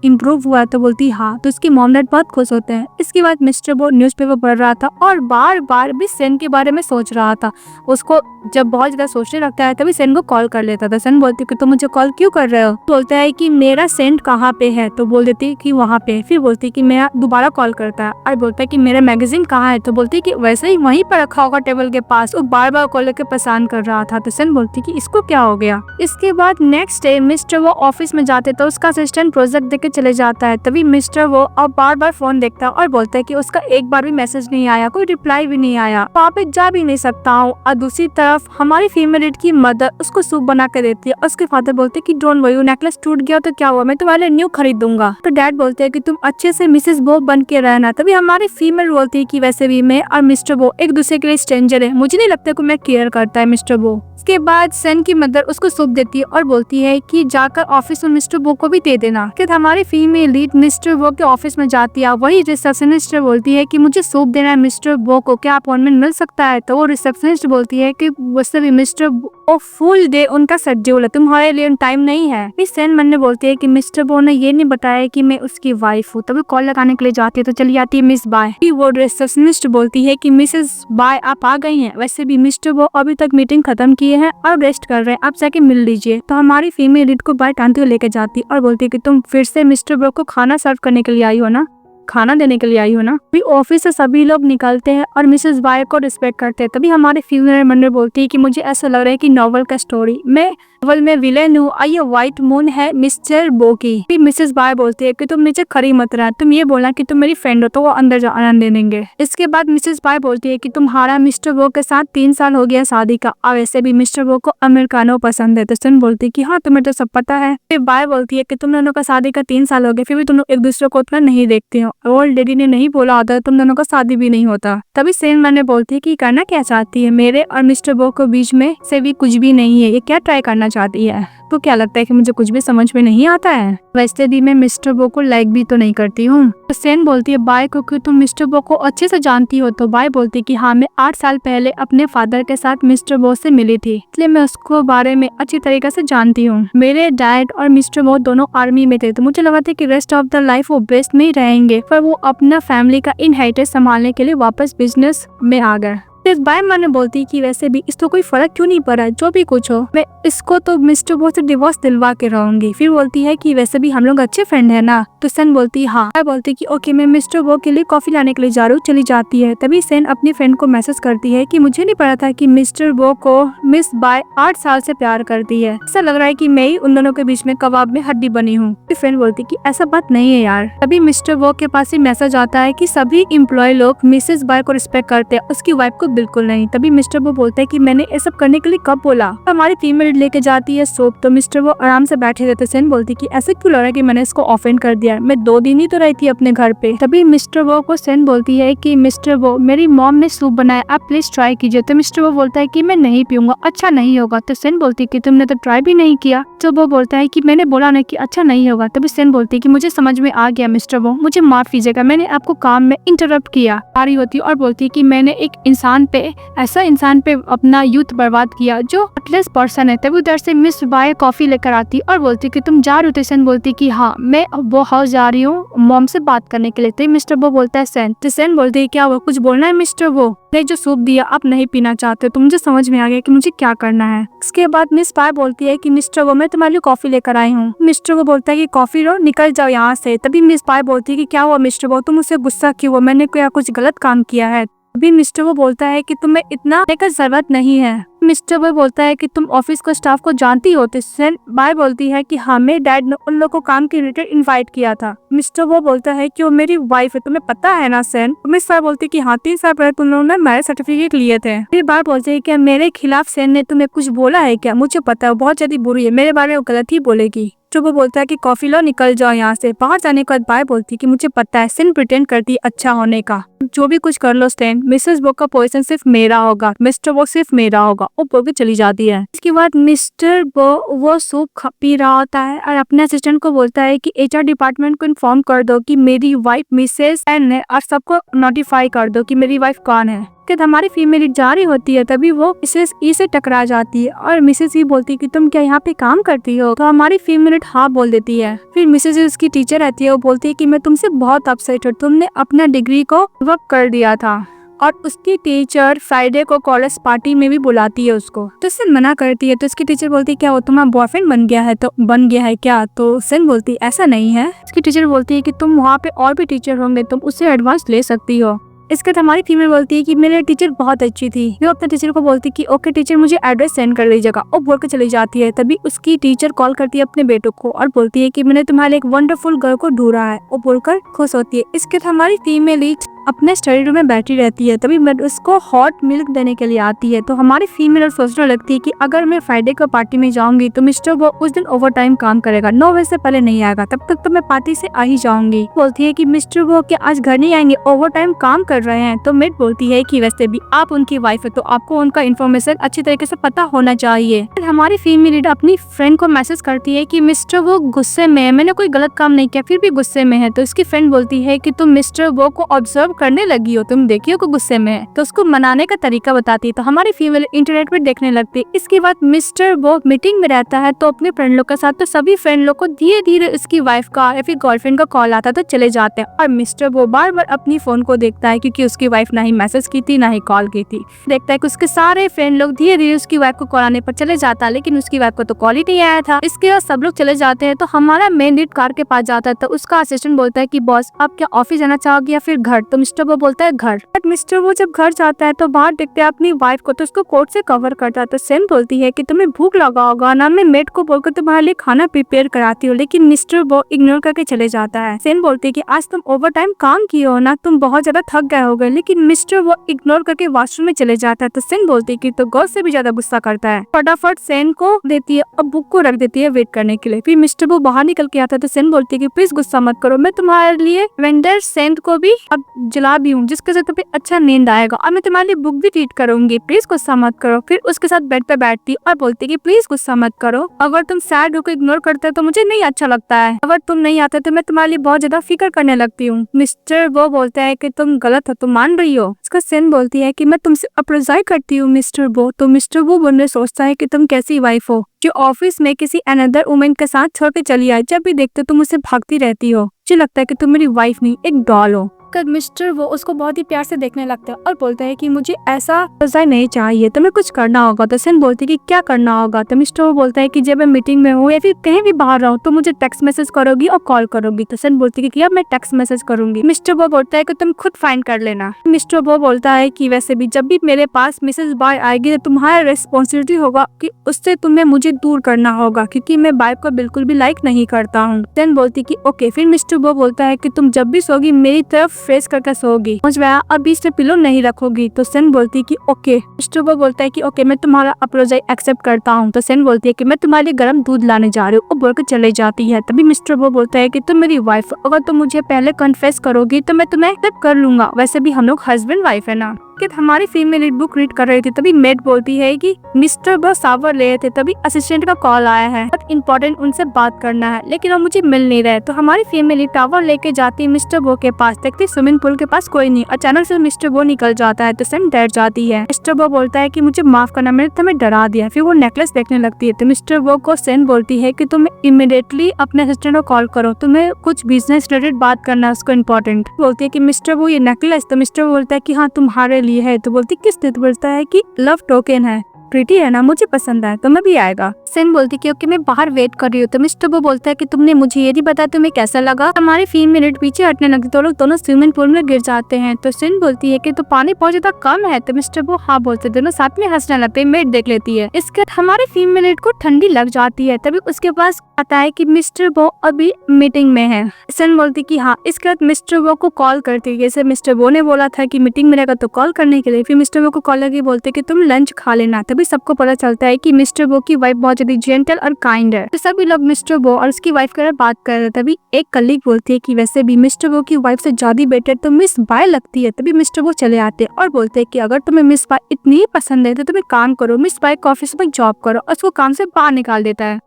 इम्प्रूव हुआ। तो बोलती हाँ, तो उसकी मॉम डैड बहुत खुश होते हैं। इसके बाद मिस्टर वो न्यूज़पेपर पढ़ रहा था और बार बार भी सेन के बारे में सोच रहा था। उसको जब बहुत ज्यादा सोचने लगता है तभी सेन को कॉल कर लेता था। सेन बोलती कि तुम मुझे कॉल क्यों कर रहे हो। बोलता है कि मेरा सेंट कहाँ पे है। तो बोल देती कि वहाँ पे। फिर बोलती कि मैं दोबारा कॉल करता है और बोलता है कि मेरा मैगजीन कहाँ है। तो बोलती कि वैसे ही वहीं पर रखा होगा टेबल के पास। वो बार बार कॉल करके परेशान कर रहा था। तो सेन बोलती कि इसको क्या हो गया। इसके बाद नेक्स्ट डे मिस्टर वो ऑफिस में जाते तो उसका असिस्टेंट प्रोजेक्ट देके चले जाता है। तभी मिस्टर वो अब बार बार फोन देखता है और बोलता है कि उसका एक बार भी मैसेज नहीं आया, कोई रिप्लाई भी नहीं आया, वहाँ पे जा भी नहीं सकता हूँ। और दूसरी तरफ हमारी फीमेल की मदर उसको सूप बना के देती है। उसके फादर बोलते कि डोंट वरी, नेकलेस टूट गया तो क्या हुआ, मैं तुम्हारे लिए न्यू खरीद दूंगा। तो डैड बोलते हैं कि तुम अच्छे से मिसेस बो बन के रहना। तभी हमारी फीमेल बोलती है कि वैसे भी मैं और मिस्टर बो एक दूसरे के लिए स्ट्रेंजर है, मुझे नहीं लगता कि मैं केयर करता है मिस्टर बो। इसके बाद सन की मदर उसको सूप देती है और बोलती है कि जाकर ऑफिस में मिस्टर बो को भी दे देना। कि हमारी फीमेल लीड मिस्टर बो के ऑफिस में जाती है। वही रिसेप्शनिस्ट बोलती है कि मुझे सूप देना है मिस्टर बो को, क्या अपॉइंटमेंट मिल सकता है। तो वो रिसेप्शनिस्ट बोलती है कि वैसे भी मिस्टर बो फुल डे उनका शेड्यूल है, तुम्हारे लिए टाइम नहीं है। फिर सेन मन ने बोलती है कि मिस्टर बो ने ये नहीं बताया कि मैं उसकी वाइफ हूँ। तभी कॉल लगाने के लिए जाती है तो चली आती है मिस बाय। वो रिसेप्शनिस्ट बोलती है कि मिसेस बाय आप आ गई हैं, वैसे भी मिस्टर बो अभी तक मीटिंग खत्म किए हैं और रेस्ट कर रहे हैं, आप जाके मिल लीजिए। तो हमारी फीमेल लीड को बाय टांगते हुए लेके जाती और बोलती है कि तुम फिर से मिस्टर बो को खाना सर्व करने के लिए आई हो ना, खाना देने के लिए आई हो ना। फिर ऑफिस से सभी लोग निकलते हैं और मिसेस बाय को रिस्पेक्ट करते हैं। तभी हमारे फीमेल मेंबर बोलती है कि मुझे ऐसा लग रहा है कि नॉवल का स्टोरी, मैं नॉवल में विलेन हूँ और ये व्हाइट मून है मिस्टर बो की। फिर मिसेस बाय बोलती है कि तुम नीचे खड़ी मत रहा, तुम ये बोलना कि तुम मेरी फ्रेंड हो तो वो अंदर आनंद दे देंगे। इसके बाद मिसेस बाय बोलती है कि तुम्हारा मिस्टर बो के साथ 3 साल हो गया शादी का और वैसे भी मिस्टर बो को अमेरिकानो पसंद है। तो सन बोलती है कि हाँ तुम्हें तो सब पता है। फिर बाय बोलती है कि तुम दोनों का शादी का 3 साल हो गया फिर भी तुम एक दूसरे को उतना नहीं देखते हो, ओल्ड लेडी ने नहीं बोला होता तुम दोनों का शादी भी नहीं होता। तभी सेन मैंने बोलती है कि करना क्या चाहती है, मेरे और मिस्टर बो को बीच में से भी कुछ भी नहीं है, ये क्या ट्राई करना चाहती है। तो क्या लगता है कि मुझे कुछ भी समझ में नहीं आता है, वैसे भी मैं मिस्टर बो को लाइक भी तो नहीं करती हूँ। तो सेन बोलती है बाय को कि तुम मिस्टर बो को अच्छे से जानती हो। तो बाय बोलती है कि हाँ मैं 8 साल पहले अपने फादर के साथ मिस्टर बो से मिली थी, इसलिए मैं उसको बारे में अच्छी तरीके से जानती हूँ। मेरे डैड और मिस्टर बो दोनों आर्मी में थे तो मुझे लगा था कि रेस्ट ऑफ द लाइफ वो बेस्ट में ही रहेंगे, पर वो अपना फैमिली का इनहेरिटेंस संभालने के लिए वापस बिजनेस में आ गए। इस बाय माने बोलती कि वैसे भी इसको कोई फर्क क्यों नहीं पड़ा, जो भी कुछ हो मैं इसको तो मिस्टर वो से डिवोर्स दिलवा के रहूंगी। फिर बोलती है कि वैसे भी हम लोग अच्छे फ्रेंड है ना। तो सेन बोलती है हाँ। बोलती कि ओके मैं मिस्टर वो के लिए कॉफी लाने के लिए जा रही हूँ। चली जाती है। तभी सेन अपनी फ्रेंड को मैसेज करती है कि मुझे नहीं पता था कि मिस्टर वो को मिस बाय 8 साल से प्यार करती है। ऐसा लग रहा है कि मैं ही उन दोनों के बीच में कबाब में हड्डी बनी हूँ। फ्रेंड बोलती कि ऐसा बात नहीं है यार। तभी मिस्टर वो के पास ही मैसेज आता है कि सभी एम्प्लॉय लोग मिसेस बाय को रिस्पेक्ट करते हैं, उसकी वाइफ को बिल्कुल नहीं। तभी मिस्टर वो बोलता है कि मैंने ये सब करने के लिए कब बोला। हमारी फीमेल लेके जाती है सोप। तो मिस्टर वो आराम से बैठे रहते। सेन बोलती कि ऐसे क्यों लग रहा है कि मैंने इसको ऑफेंड कर दिया, मैं 2 दिन ही तो रही थी अपने घर पे। तभी मिस्टर वो को सेन बोलती है कि मिस्टर वो मेरी मॉम ने सूप बनाया, आप प्लीज ट्राई कीजिए। तो मिस्टर वो बोलता है कि मैं नहीं पीऊंगा, अच्छा नहीं होगा। तो सेन बोलती है कि तुमने तो ट्राई भी नहीं किया। तो वो बोलता है कि मैंने बोला नहीं कि अच्छा नहीं होगा। तभी सेन बोलती है कि मुझे समझ में आ गया मिस्टर वो, मुझे माफ कीजिएगा, मैंने आपको काम में इंटरप्ट किया। आ रही होती और बोलती है कि मैंने एक इंसान पे ऐसा इंसान पे अपना यूथ बर्बाद किया जो अटलेस पर्सन है। तभी उधर से मिस बाय कॉफी लेकर आती और बोलती कि तुम जा रही हो। सेन बोलती कि हाँ मैं वो हाउस जा रही हूँ मॉम से बात करने के लिए। तो मिस्टर वो बोलता है सेन। तो सेन बोलती है क्या वो कुछ बोलना है मिस्टर वो, ने जो सूप दिया आप नहीं पीना चाहते तो मुझे समझ में आ गया कि मुझे क्या करना है। इसके बाद मिस बाय बोलती है कि मिस्टर वो मैं तुम्हारे लिए कॉफी लेकर आई हूँ। मिस्टर वो बोलता है कि कॉफी लो निकल जाओ यहाँ से। तभी मिस बाय बोलती है कि क्या हुआ मिस्टर वो, तुम मुझसे गुस्सा क्यों हो, मैंने क्या कुछ गलत काम किया है। अभी मिस्टर वो बोलता है कि तुम्हें इतना का जरूरत नहीं है। मिस्टर वो बोलता है कि तुम ऑफिस को स्टाफ को जानती हो। तो सेन बाय बोलती है कि हाँ मेरे डैड ने उन लोगों को काम के रिलेटेड इनवाइट किया था। मिस्टर वो बोलता है कि वो मेरी वाइफ है, तुम्हें पता है ना सेन। मिस बाय बोलती है कि हाँ 3 साल पहले तुम लोगों ने मैरिज सर्टिफिकेट लिए थे। फिर बाय बोलते है कि मेरे खिलाफ सेन ने तुम्हें कुछ बोला है क्या, मुझे पता है बहुत ज्यादा बुरी है, मेरे बारे में गलत ही बोलेगी। तो वो बोलता है कि कॉफी लो निकल जाओ यहाँ से। बाहर जाने के बाद बाय बोलती है कि मुझे पता है सेन प्रिटेंड करती है अच्छा होने का, जो भी कुछ कर लो सेन, मिसेस वो का पोजीशन सिर्फ मेरा होगा, मिस्टर वो सिर्फ मेरा होगा। वो बोल के चली जाती है। इसके बाद मिस्टर वो सूप पी रहा होता है और अपने असिस्टेंट को बोलता है कि HR डिपार्टमेंट को इन्फॉर्म कर दो कि मेरी वाइफ मिसेस एन है और सबको नोटिफाई कर दो कि मेरी वाइफ कौन है। हमारी फीमेल जा रही होती है तभी वो मिसेस ई से टकरा जाती है और मिसेस ई बोलती है कि तुम क्या यहाँ पे काम करती हो। तो हमारी फीमेल हाँ बोल देती है। फिर मिसेस ई उसकी टीचर रहती है, वो बोलती है कि मैं तुमसे बहुत अपसेट हूँ, तुमने अपना डिग्री को वर्क कर दिया था। और उसकी टीचर फ्राइडे को कॉलेज पार्टी में भी बुलाती है उसको। तो सेन मना करती है। तो उसकी टीचर बोलती है क्या वो तुम्हारा बॉयफ्रेंड बन गया है क्या। तो सेन बोलती है ऐसा नहीं है। उसकी टीचर बोलती है कि तुम वहाँ पे और भी टीचर होंगे, तुम उससे एडवांस ले सकती हो। इसके बाद हमारी फीमेल बोलती है कि मेरी टीचर बहुत अच्छी थी। वो अपने टीचर को बोलती है कि ओके टीचर मुझे एड्रेस सेंड कर दीजिएगा। और बोल के चली जाती है। तभी उसकी टीचर कॉल करती है अपने बेटों को और बोलती है कि मैंने तुम्हारे एक वंडरफुल गर्ल को ढूंढा है। वो बोलकर खुश होती है। इसके बाद हमारी फीमेल अपने स्टडी रूम में बैठी रहती है। तभी मैड उसको हॉट मिल्क देने के लिए आती है। तो हमारी फीमेल सोचने लगती है कि अगर मैं फ्राइडे को पार्टी में जाऊंगी तो मिस्टर वो उस दिन ओवर टाइम काम करेगा, 9 बजे से पहले नहीं आएगा, तब तक तो मैं पार्टी से आ ही जाऊंगी। बोलती है कि मिस्टर वो क्या आज घर नहीं आएंगे, ओवर टाइम काम कर रहे हैं। तो मेड बोलती है कि वैसे भी आप उनकी वाइफ है तो आपको उनका इन्फॉर्मेशन अच्छी तरीके से पता होना चाहिए। हमारी फीमेल अपनी फ्रेंड को मैसेज करती है कि मिस्टर वो गुस्से में है, मैंने कोई गलत काम नहीं किया फिर भी गुस्से में है। तो उसकी फ्रेंड बोलती है कि तुम मिस्टर वो को ऑब्जर्व करने लगी हो, तुम देखियो को गुस्से में है। तो उसको मनाने का तरीका बताती है। तो हमारी फीमेल इंटरनेट पर देखने लगती है। इसके बाद मिस्टर वो मीटिंग में रहता है तो अपने फ्रेंड लोग के साथ। तो सभी फ्रेंड लोग को धीरे धीरे उसकी वाइफ का या फिर गर्लफ्रेंड का कॉल आता है तो चले जाते हैं। और मिस्टर वो बार बार अपनी फोन को देखता है क्योंकि उसकी वाइफ ना ही मैसेज की थी ना ही कॉल की थी। देखता है कि उसके सारे फ्रेंड लोग धीरे धीरे उसकी वाइफ को कॉल आने पर चले जाता है, लेकिन उसकी वाइफ को तो कॉल ही नहीं आया था। इसके बाद सब लोग चले जाते हैं। तो हमारा मेन लीड कार के पास जाता है। तो उसका असिस्टेंट बोलता है कि बॉस आप क्या ऑफिस जाना चाहोगे या फिर घर। तो मिस्टर वो बोलता है घर। बट मिस्टर वो जब घर जाता है तो बाहर देखते हैं अपनी वाइफ को, तो उसको कोट से कवर करता है। तो सेन बोलती है कि तुम्हें भूख लगा होगा ना, मैं मेड को बोलकर तुम्हारे लिए खाना प्रिपेयर कराती हूँ। लेकिन मिस्टर वो इग्नोर करके चले जाता है। सेन बोलती है कि आज तुम ओवर टाइम काम किए हो ना, तुम बहुत ज्यादा थक गए होगे। लेकिन मिस्टर वो इग्नोर करके वॉशरूम में चले जाता है। तो सेन बोलती है कि तो गॉड से भी ज्यादा गुस्सा करता है। फटाफट सेन को देती है और बुक को रख देती है वेट करने के लिए। फिर मिस्टर वो बाहर निकल के आता है। तो सेन बोलती है कि प्लीज गुस्सा मत करो, मैं तुम्हारे लिए वेंडर सेंट को भी अब जला भी हूँ जिसके साथ तुम्हें अच्छा नींद आएगा, और मैं तुम्हारे लिए बुक भी रीड करूंगी, प्लीज गुस्सा मत करो। फिर उसके साथ बेड पे बैठती और बोलती कि प्लीज गुस्सा मत करो, अगर तुम सैड होकर इग्नोर करते हो तो मुझे नहीं अच्छा लगता है, अगर तुम नहीं आते तो मैं तुम्हारे लिए बहुत ज्यादा फिक्र करने लगती हूँ। मिस्टर वो बोलता है कि तुम गलत हो, तुम मान रही हो। उसका सेन बोलती है कि मैं तुमसे अप्रोजाई करती हूँ मिस्टर वो। तो मिस्टर वो बोलने सोचता है कि तुम कैसी वाइफ हो जो ऑफिस में किसी अनदर वुमेन के साथ छोड़ के चली आई, जब भी देखते तुम मुझसे भागती रहती हो, मुझे लगता है कि तुम मेरी वाइफ नहीं एक डॉल हो। कर मिस्टर वो उसको बहुत ही प्यार से देखने लगता है और बोलता है कि मुझे ऐसा सजा नहीं चाहिए, तुम्हें कुछ करना होगा। तो सेन बोलती है कि क्या करना होगा। तो मिस्टर वो बोलता है कि जब मैं मीटिंग में हूँ या फिर कहीं भी बाहर रहूँ तो मुझे टेक्स्ट मैसेज करोगी और कॉल करोगी। तो सेन बोलती है कि अब मैं टेक्स्ट मैसेज करूंगी। मिस्टर वो बोलता है कि तुम खुद फाइंड कर लेना। मिस्टर वो बोलता है कि वैसे भी जब भी मेरे पास मिसेस बाय आएगी तो तुम्हारा रेस्पॉन्सिबिलिटी होगा कि उससे तुम्हें मुझे दूर करना होगा, क्योंकि मैं बाय को बिल्कुल भी लाइक नहीं करता हूँ। सेन बोलती कि ओके। फिर मिस्टर वो बोलता है कि तुम जब भी सोगी मेरी तरफ फेस करके सोगी, समझ में आया, और बीच में पिलो नहीं रखोगी। तो सेन बोलती कि ओके। मिस्टर वो बोलता है कि ओके मैं तुम्हारा अप्रोजाई एक्सेप्ट करता हूँ। तो सेन बोलती है कि मैं तुम्हारे लिए गर्म दूध लाने जा रही हूँ और बोलकर चले जाती है। तभी मिस्टर वो बोलता है कि तुम मेरी वाइफ, अगर तुम मुझे पहले कन्फेस करोगी तो मैं तुम्हें एक्सेप्ट कर लूंगा, वैसे भी हम लोग हस्बैंड वाइफ है ना। कि हमारी फीमेल लीड बुक रीड कर रही थी, तभी मेड बोलती है कि मिस्टर वो शावर ले रहे थे, तभी असिस्टेंट का कॉल आया है, बहुत इंपॉर्टेंट उनसे बात करना है, लेकिन वो मुझे मिल नहीं रहे। तो हमारी फीमेल लीड टावर लेके जाती है मिस्टर वो के पास, देखती स्विमिंग पूल के पास कोई नहीं, अचानक से मिस्टर वो निकल जाता है। तो सेन डर जाती है। मिस्टर वो बोलता है कि मुझे माफ करना, मैंने तुम्हें डरा दिया। फिर वो नेकलेस देखने लगती है। तो मिस्टर वो को सेन बोलती है कि तुम इमीडिएटली अपने असिस्टेंट को कॉल करो, तुम्हें कुछ बिजनेस रिलेटेड बात करना है, उसको इम्पोर्टेंट। बोलती है कि मिस्टर वो ये नेकलेस। तो मिस्टर वो बोलता है कि हाँ तुम्हारे लिए है। तो बोलती किस लिए? तो बोलता है कि लव टोकन है, प्रीटी है ना, मुझे पसंद है, तुम्हें भी आएगा। सेन बोलती कि ओके मैं बाहर वेट कर रही हूँ। तो मिस्टर वो बोलता है कि तुमने मुझे ये नहीं बताया तुम्हें कैसा लगा। हमारी फीमेल पीछे हटने लगती तो लोग दोनों स्विमिंग पूल में गिर जाते हैं। तो सेन बोलती है कि तो पानी बहुत ज्यादा कम है। तो मिस्टर वो हाँ बोलते, दोनों साथ में हंसने लगते। मेड देख लेती है। इसके बाद हमारे फीमेल को ठंडी लग जाती है। तभी उसके पास आता है कि मिस्टर वो अभी मीटिंग में है। सेन बोलती कि हाँ। इसके बाद मिस्टर वो को कॉल करती है, जैसे मिस्टर वो ने बोला था कि मीटिंग में रहेगा तो कॉल करने के लिए। फिर मिस्टर वो को कॉल लगी, बोलते कि तुम लंच खा लेना। तभी सबको पता चलता है कि मिस्टर वो की वाइफ बहुत ज्यादा जेंटल और काइंड है। तो सभी लोग मिस्टर वो और उसकी वाइफ के बात कर रहे हैं। तभी एक कलीग बोलती है कि वैसे भी मिस्टर वो की वाइफ से ज्यादा बेटर तो मिस बाय लगती है। तभी मिस्टर वो चले आते हैं और बोलते हैं कि अगर तुम्हें मिस बाय इतनी पसंद है तो तुम एक काम करो, मिस बाय के ऑफिस में जॉब करो। और उसको काम से बाहर निकाल देता है।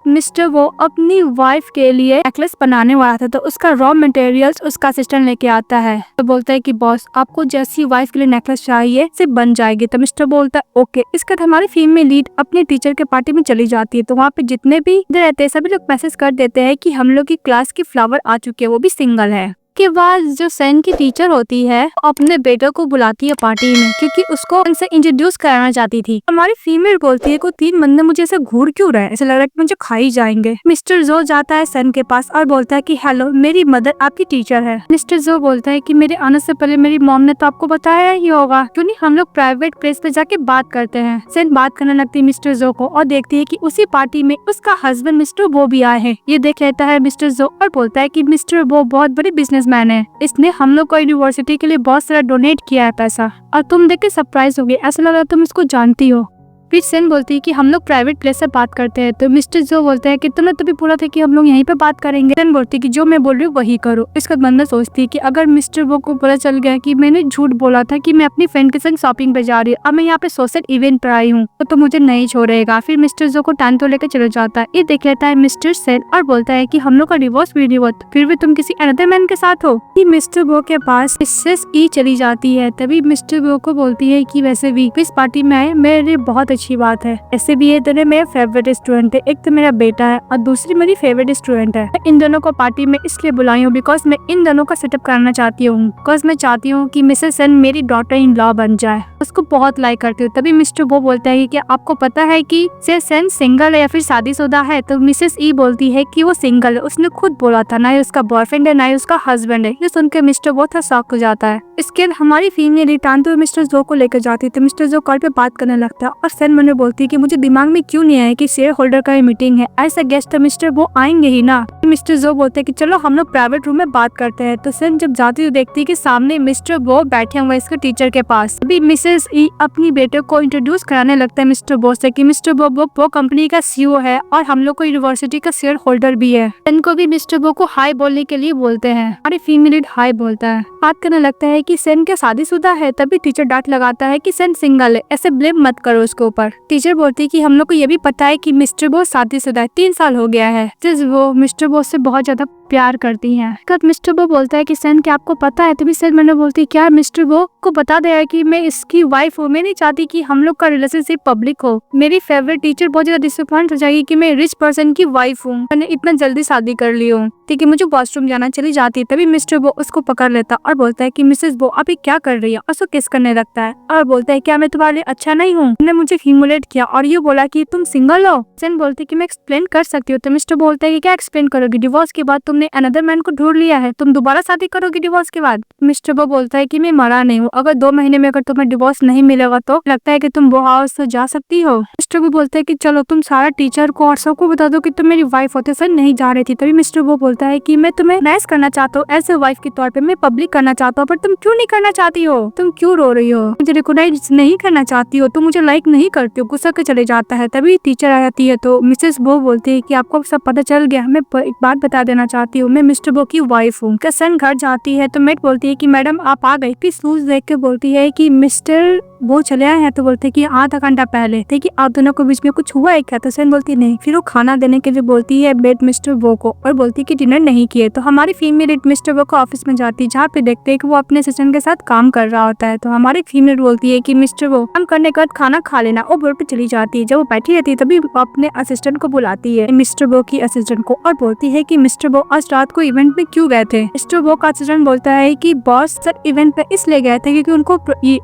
मिस्टर वो अपनी वाइफ के लिए नेकलेस बनाने वाला था, तो उसका रॉ मटेरियल्स उसका असिस्टेंट लेके आता है। तो बोलता है कि बॉस आपको जैसी वाइफ के लिए नेकलेस चाहिए सिर्फ बन जाएगी। तो मिस्टर बोलता है ओके। इसके बाद हमारी फीमेल लीड अपने टीचर के पार्टी में चली जाती है। तो वहाँ पे जितने भी रहते हैं सभी लोग मैसेज कर देते हैं कि हम लोग की क्लास की फ्लावर आ चुकी है, वो भी सिंगल है। के बाद जो सेन की टीचर होती है अपने बेटे को बुलाती है पार्टी में, क्योंकि उसको उनसे इंट्रोड्यूस कराना चाहती थी। हमारी फीमेल बोलती है को 3 बंदे मुझे ऐसे घूर क्यों रहे, ऐसा लग रहा है कि मुझे खा ही जाएंगे। मिस्टर जो जाता है सेन के पास और बोलता है कि हेलो मेरी मदर आपकी टीचर है। मिस्टर जो बोलता है कि मेरे आने से पहले मेरी मॉम ने तो आपको बताया ही होगा, क्यों नहीं हम लोग प्राइवेट प्लेस पे जाके बात करते हैं। सेन बात करने लगती है मिस्टर जो को और देखती है कि उसी पार्टी में उसका हस्बैंड मिस्टर वो भी आए हैं। ये देख लेता है मिस्टर जो और बोलता है कि मिस्टर वो बहुत बड़े बिजनेसमैन है, इसने हम लोग को यूनिवर्सिटी के लिए बहुत सारा डोनेट किया है पैसा, और तुम देख के सरप्राइज हो गई, ऐसा लग रहा है तुम इसको जानती हो। फिर सेन बोलती है कि हम लोग प्राइवेट प्लेस से बात करते हैं। तो मिस्टर जो बोलते हैं कि तुमने तभी बोला था कि हम लोग यहीं पे बात करेंगे। सेन बोलती है कि जो मैं बोल रही हूँ वही करो। इसके बाद बंदा सोचती है कि अगर मिस्टर वो को पता चल गया कि मैंने झूठ बोला था कि मैं अपनी फ्रेंड के संग शॉपिंग पे जा रही हूँ, अब मैं यहाँ पे सोशल इवेंट पर आई हूँ, तो मुझे नहीं छोड़ेगा। फिर मिस्टर जो को टाइम तो लेकर चले जाता है। ये देख लेता है मिस्टर सेन और बोलता है कि हम लोग का डिवोर्स भी नहीं हुआ, फिर भी तुम किसी अनदर मैन के साथ हो। मिस्टर वो के पास मिसेस ई चली जाती है। तभी मिस्टर वो को बोलती है कि वैसे भी इस पार्टी में आए मेरे लिए बहुत अच्छी बात है, ऐसे भी ये दोनों मेरे फेवरेट स्टूडेंट है, एक तो मेरा बेटा है और दूसरी मेरी फेवरेट स्टूडेंट है। मैं इन दोनों को पार्टी में इसलिए बुलाई हूँ बिकॉज मैं इन दोनों का सेटअप कराना चाहती हूँ, बिकॉज मैं चाहती हूँ कि मिसेस सेन मेरी डॉटर इन लॉ बन जाए। उसको बहुत लाइक करती हूँ। तभी मिस्टर वो बोलता है कि आपको पता है कि सेन सिंगल है या फिर शादीशुदा है। तो मिसेस ई बोलती है कि वो सिंगल है, उसने खुद बोला था, ना ही उसका बॉयफ्रेंड है ना ही उसका हस्बैंड है। ये सुनकर मिस्टर वो था शॉक हो जाता है। इसके बाद हमारी फीमेल रिटान तो मिस्टर जो को लेकर जाती है। तो मिस्टर जो कॉल पे बात करने लगता है और सेन मैंने बोलती है कि मुझे दिमाग में क्यों नहीं आया कि शेयर होल्डर का मीटिंग है, ऐसा गेस्ट मिस्टर वो आएंगे ही ना। मिस्टर जो बोलते हैं कि चलो हम लोग प्राइवेट रूम में बात करते हैं। तो सेन जब जाती हुई देखती है कि सामने मिस्टर वो बैठे हुए इसके टीचर के पास। अभी मिसेस ई अपनी बेटे को इंट्रोड्यूस कराने लगता है मिस्टर बो से कि मिस्टर वो कंपनी का सीईओ है और हम लोग को यूनिवर्सिटी का शेयर होल्डर भी है। सेन को भी मिस्टर वो को हाई बोलने के लिए बोलते हैं। हमारी फीमेल हाई बोलता है, बात करने लगता है कि सेन क्या शादीशुदा है। तभी टीचर डांट लगाता है कि सेन सिंगल है, ऐसे ब्लेम मत करो उसके ऊपर। टीचर बोलती है कि हम लोग को ये भी पता है कि मिस्टर वो शादीशुदा है, 3 साल हो गया है। वो मिस्टर वो से बहुत ज्यादा प्यार करती है। कब मिस्टर वो बोलता है कि सन क्या आपको पता है, तभी सन मैंने बोलती क्या मिस्टर वो को बता दिया कि मैं इसकी वाइफ हूँ, मैं नहीं चाहती कि हम लोग का रिलेशनशिप पब्लिक हो। मेरी फेवरेट टीचर बहुत ज्यादा डिसअपॉइंट हो जाएगी कि मैं रिच पर्सन की वाइफ हूँ, मैंने इतना जल्दी शादी कर ली हूँ, ठीक है मुझे वॉशरूम जाना, चली जाती। तभी मिस्टर वो उसको पकड़ लेता और बोलता है कि मिसेस वो अभी क्या कर रही है, और उसको किस करने लगता है और बोलता है क्या मैं तुम्हारे लिए अच्छा नहीं हूँ, तुमने मुझे ह्यूमिलेट किया और ये बोला कि तुम सिंगल हो। सन बोलती कि मैं एक्सप्लेन कर सकती हूँ। तो मिस्टर बोलता है कि क्या एक्सप्लेन करोगी, डिवोर्स के बाद तुमने अनदर मैन को ढूंढ लिया है, तुम दोबारा शादी करोगी डिवोर्स के बाद। मिस्टर वो बोलता है कि मैं मरा नहीं हूँ, अगर 2 महीने में अगर तुम्हें डिवोर्स नहीं मिलेगा तो लगता है कि तुम वो हाउस से जा सकती हो। मिस्टर वो बोलता है कि चलो तुम सारा टीचर को और सबको बता दो कि तुम मेरी वाइफ होते। सर नहीं जा रही थी। तभी मिस्टर वो बोलता है कि मैं तुम्हें नाइस करना चाहता हूँ एज ए वाइफ के तौर पे, मैं पब्लिक करना चाहता हूँ, पर तुम क्यों नहीं करना चाहती हो, तुम क्यों रो रही हो, मुझे रिकॉग्नाइज नहीं करना चाहती हो, तुम मुझे लाइक नहीं करती हो। गुस्सा के चले जाता है। तभी टीचर आ जाती है तो मिसेस वो बोलती है कि आपको सब पता चल गया, मैं एक बात बता देना चाहती हूँ, मैं मिस्टर वो की वाइफ हूँ। सन घर जाती है तो मेट बोलती है कि मैडम आप आ गई। फिर सूज देख के बोलती है कि मिस्टर वो चले आए हैं। तो बोलते हैं कि आधा घंटा पहले थे कि आप दोनों के बीच में कुछ हुआ है क्या। तो सन बोलती नहीं। फिर वो खाना देने के लिए बोलती है बेट मिस्टर वो को और बोलती है कि डिनर नहीं किए। तो हमारी फीमेल मिस्टर वो को ऑफिस में जाती है जहाँ पे देखते हैं कि वो अपने असिस्टेंट के साथ काम कर रहा होता है। तो हमारी फीमेल बोलती है कि मिस्टर वो काम करने के बाद खाना खा लेना। वो बोर्ड पे चली जाती है। जब वो बैठी रहती है तभी वो अपने असिस्टेंट को बुलाती है, मिस्टर वो की असिस्टेंट को, और बोलती है कि मिस्टर वो आज रात को इवेंट में क्यों गए थे। मिस्टर वो का असिस्टेंट बोलता है कि बॉस सर इवेंट पे इसलिए गए थे क्योंकि उनको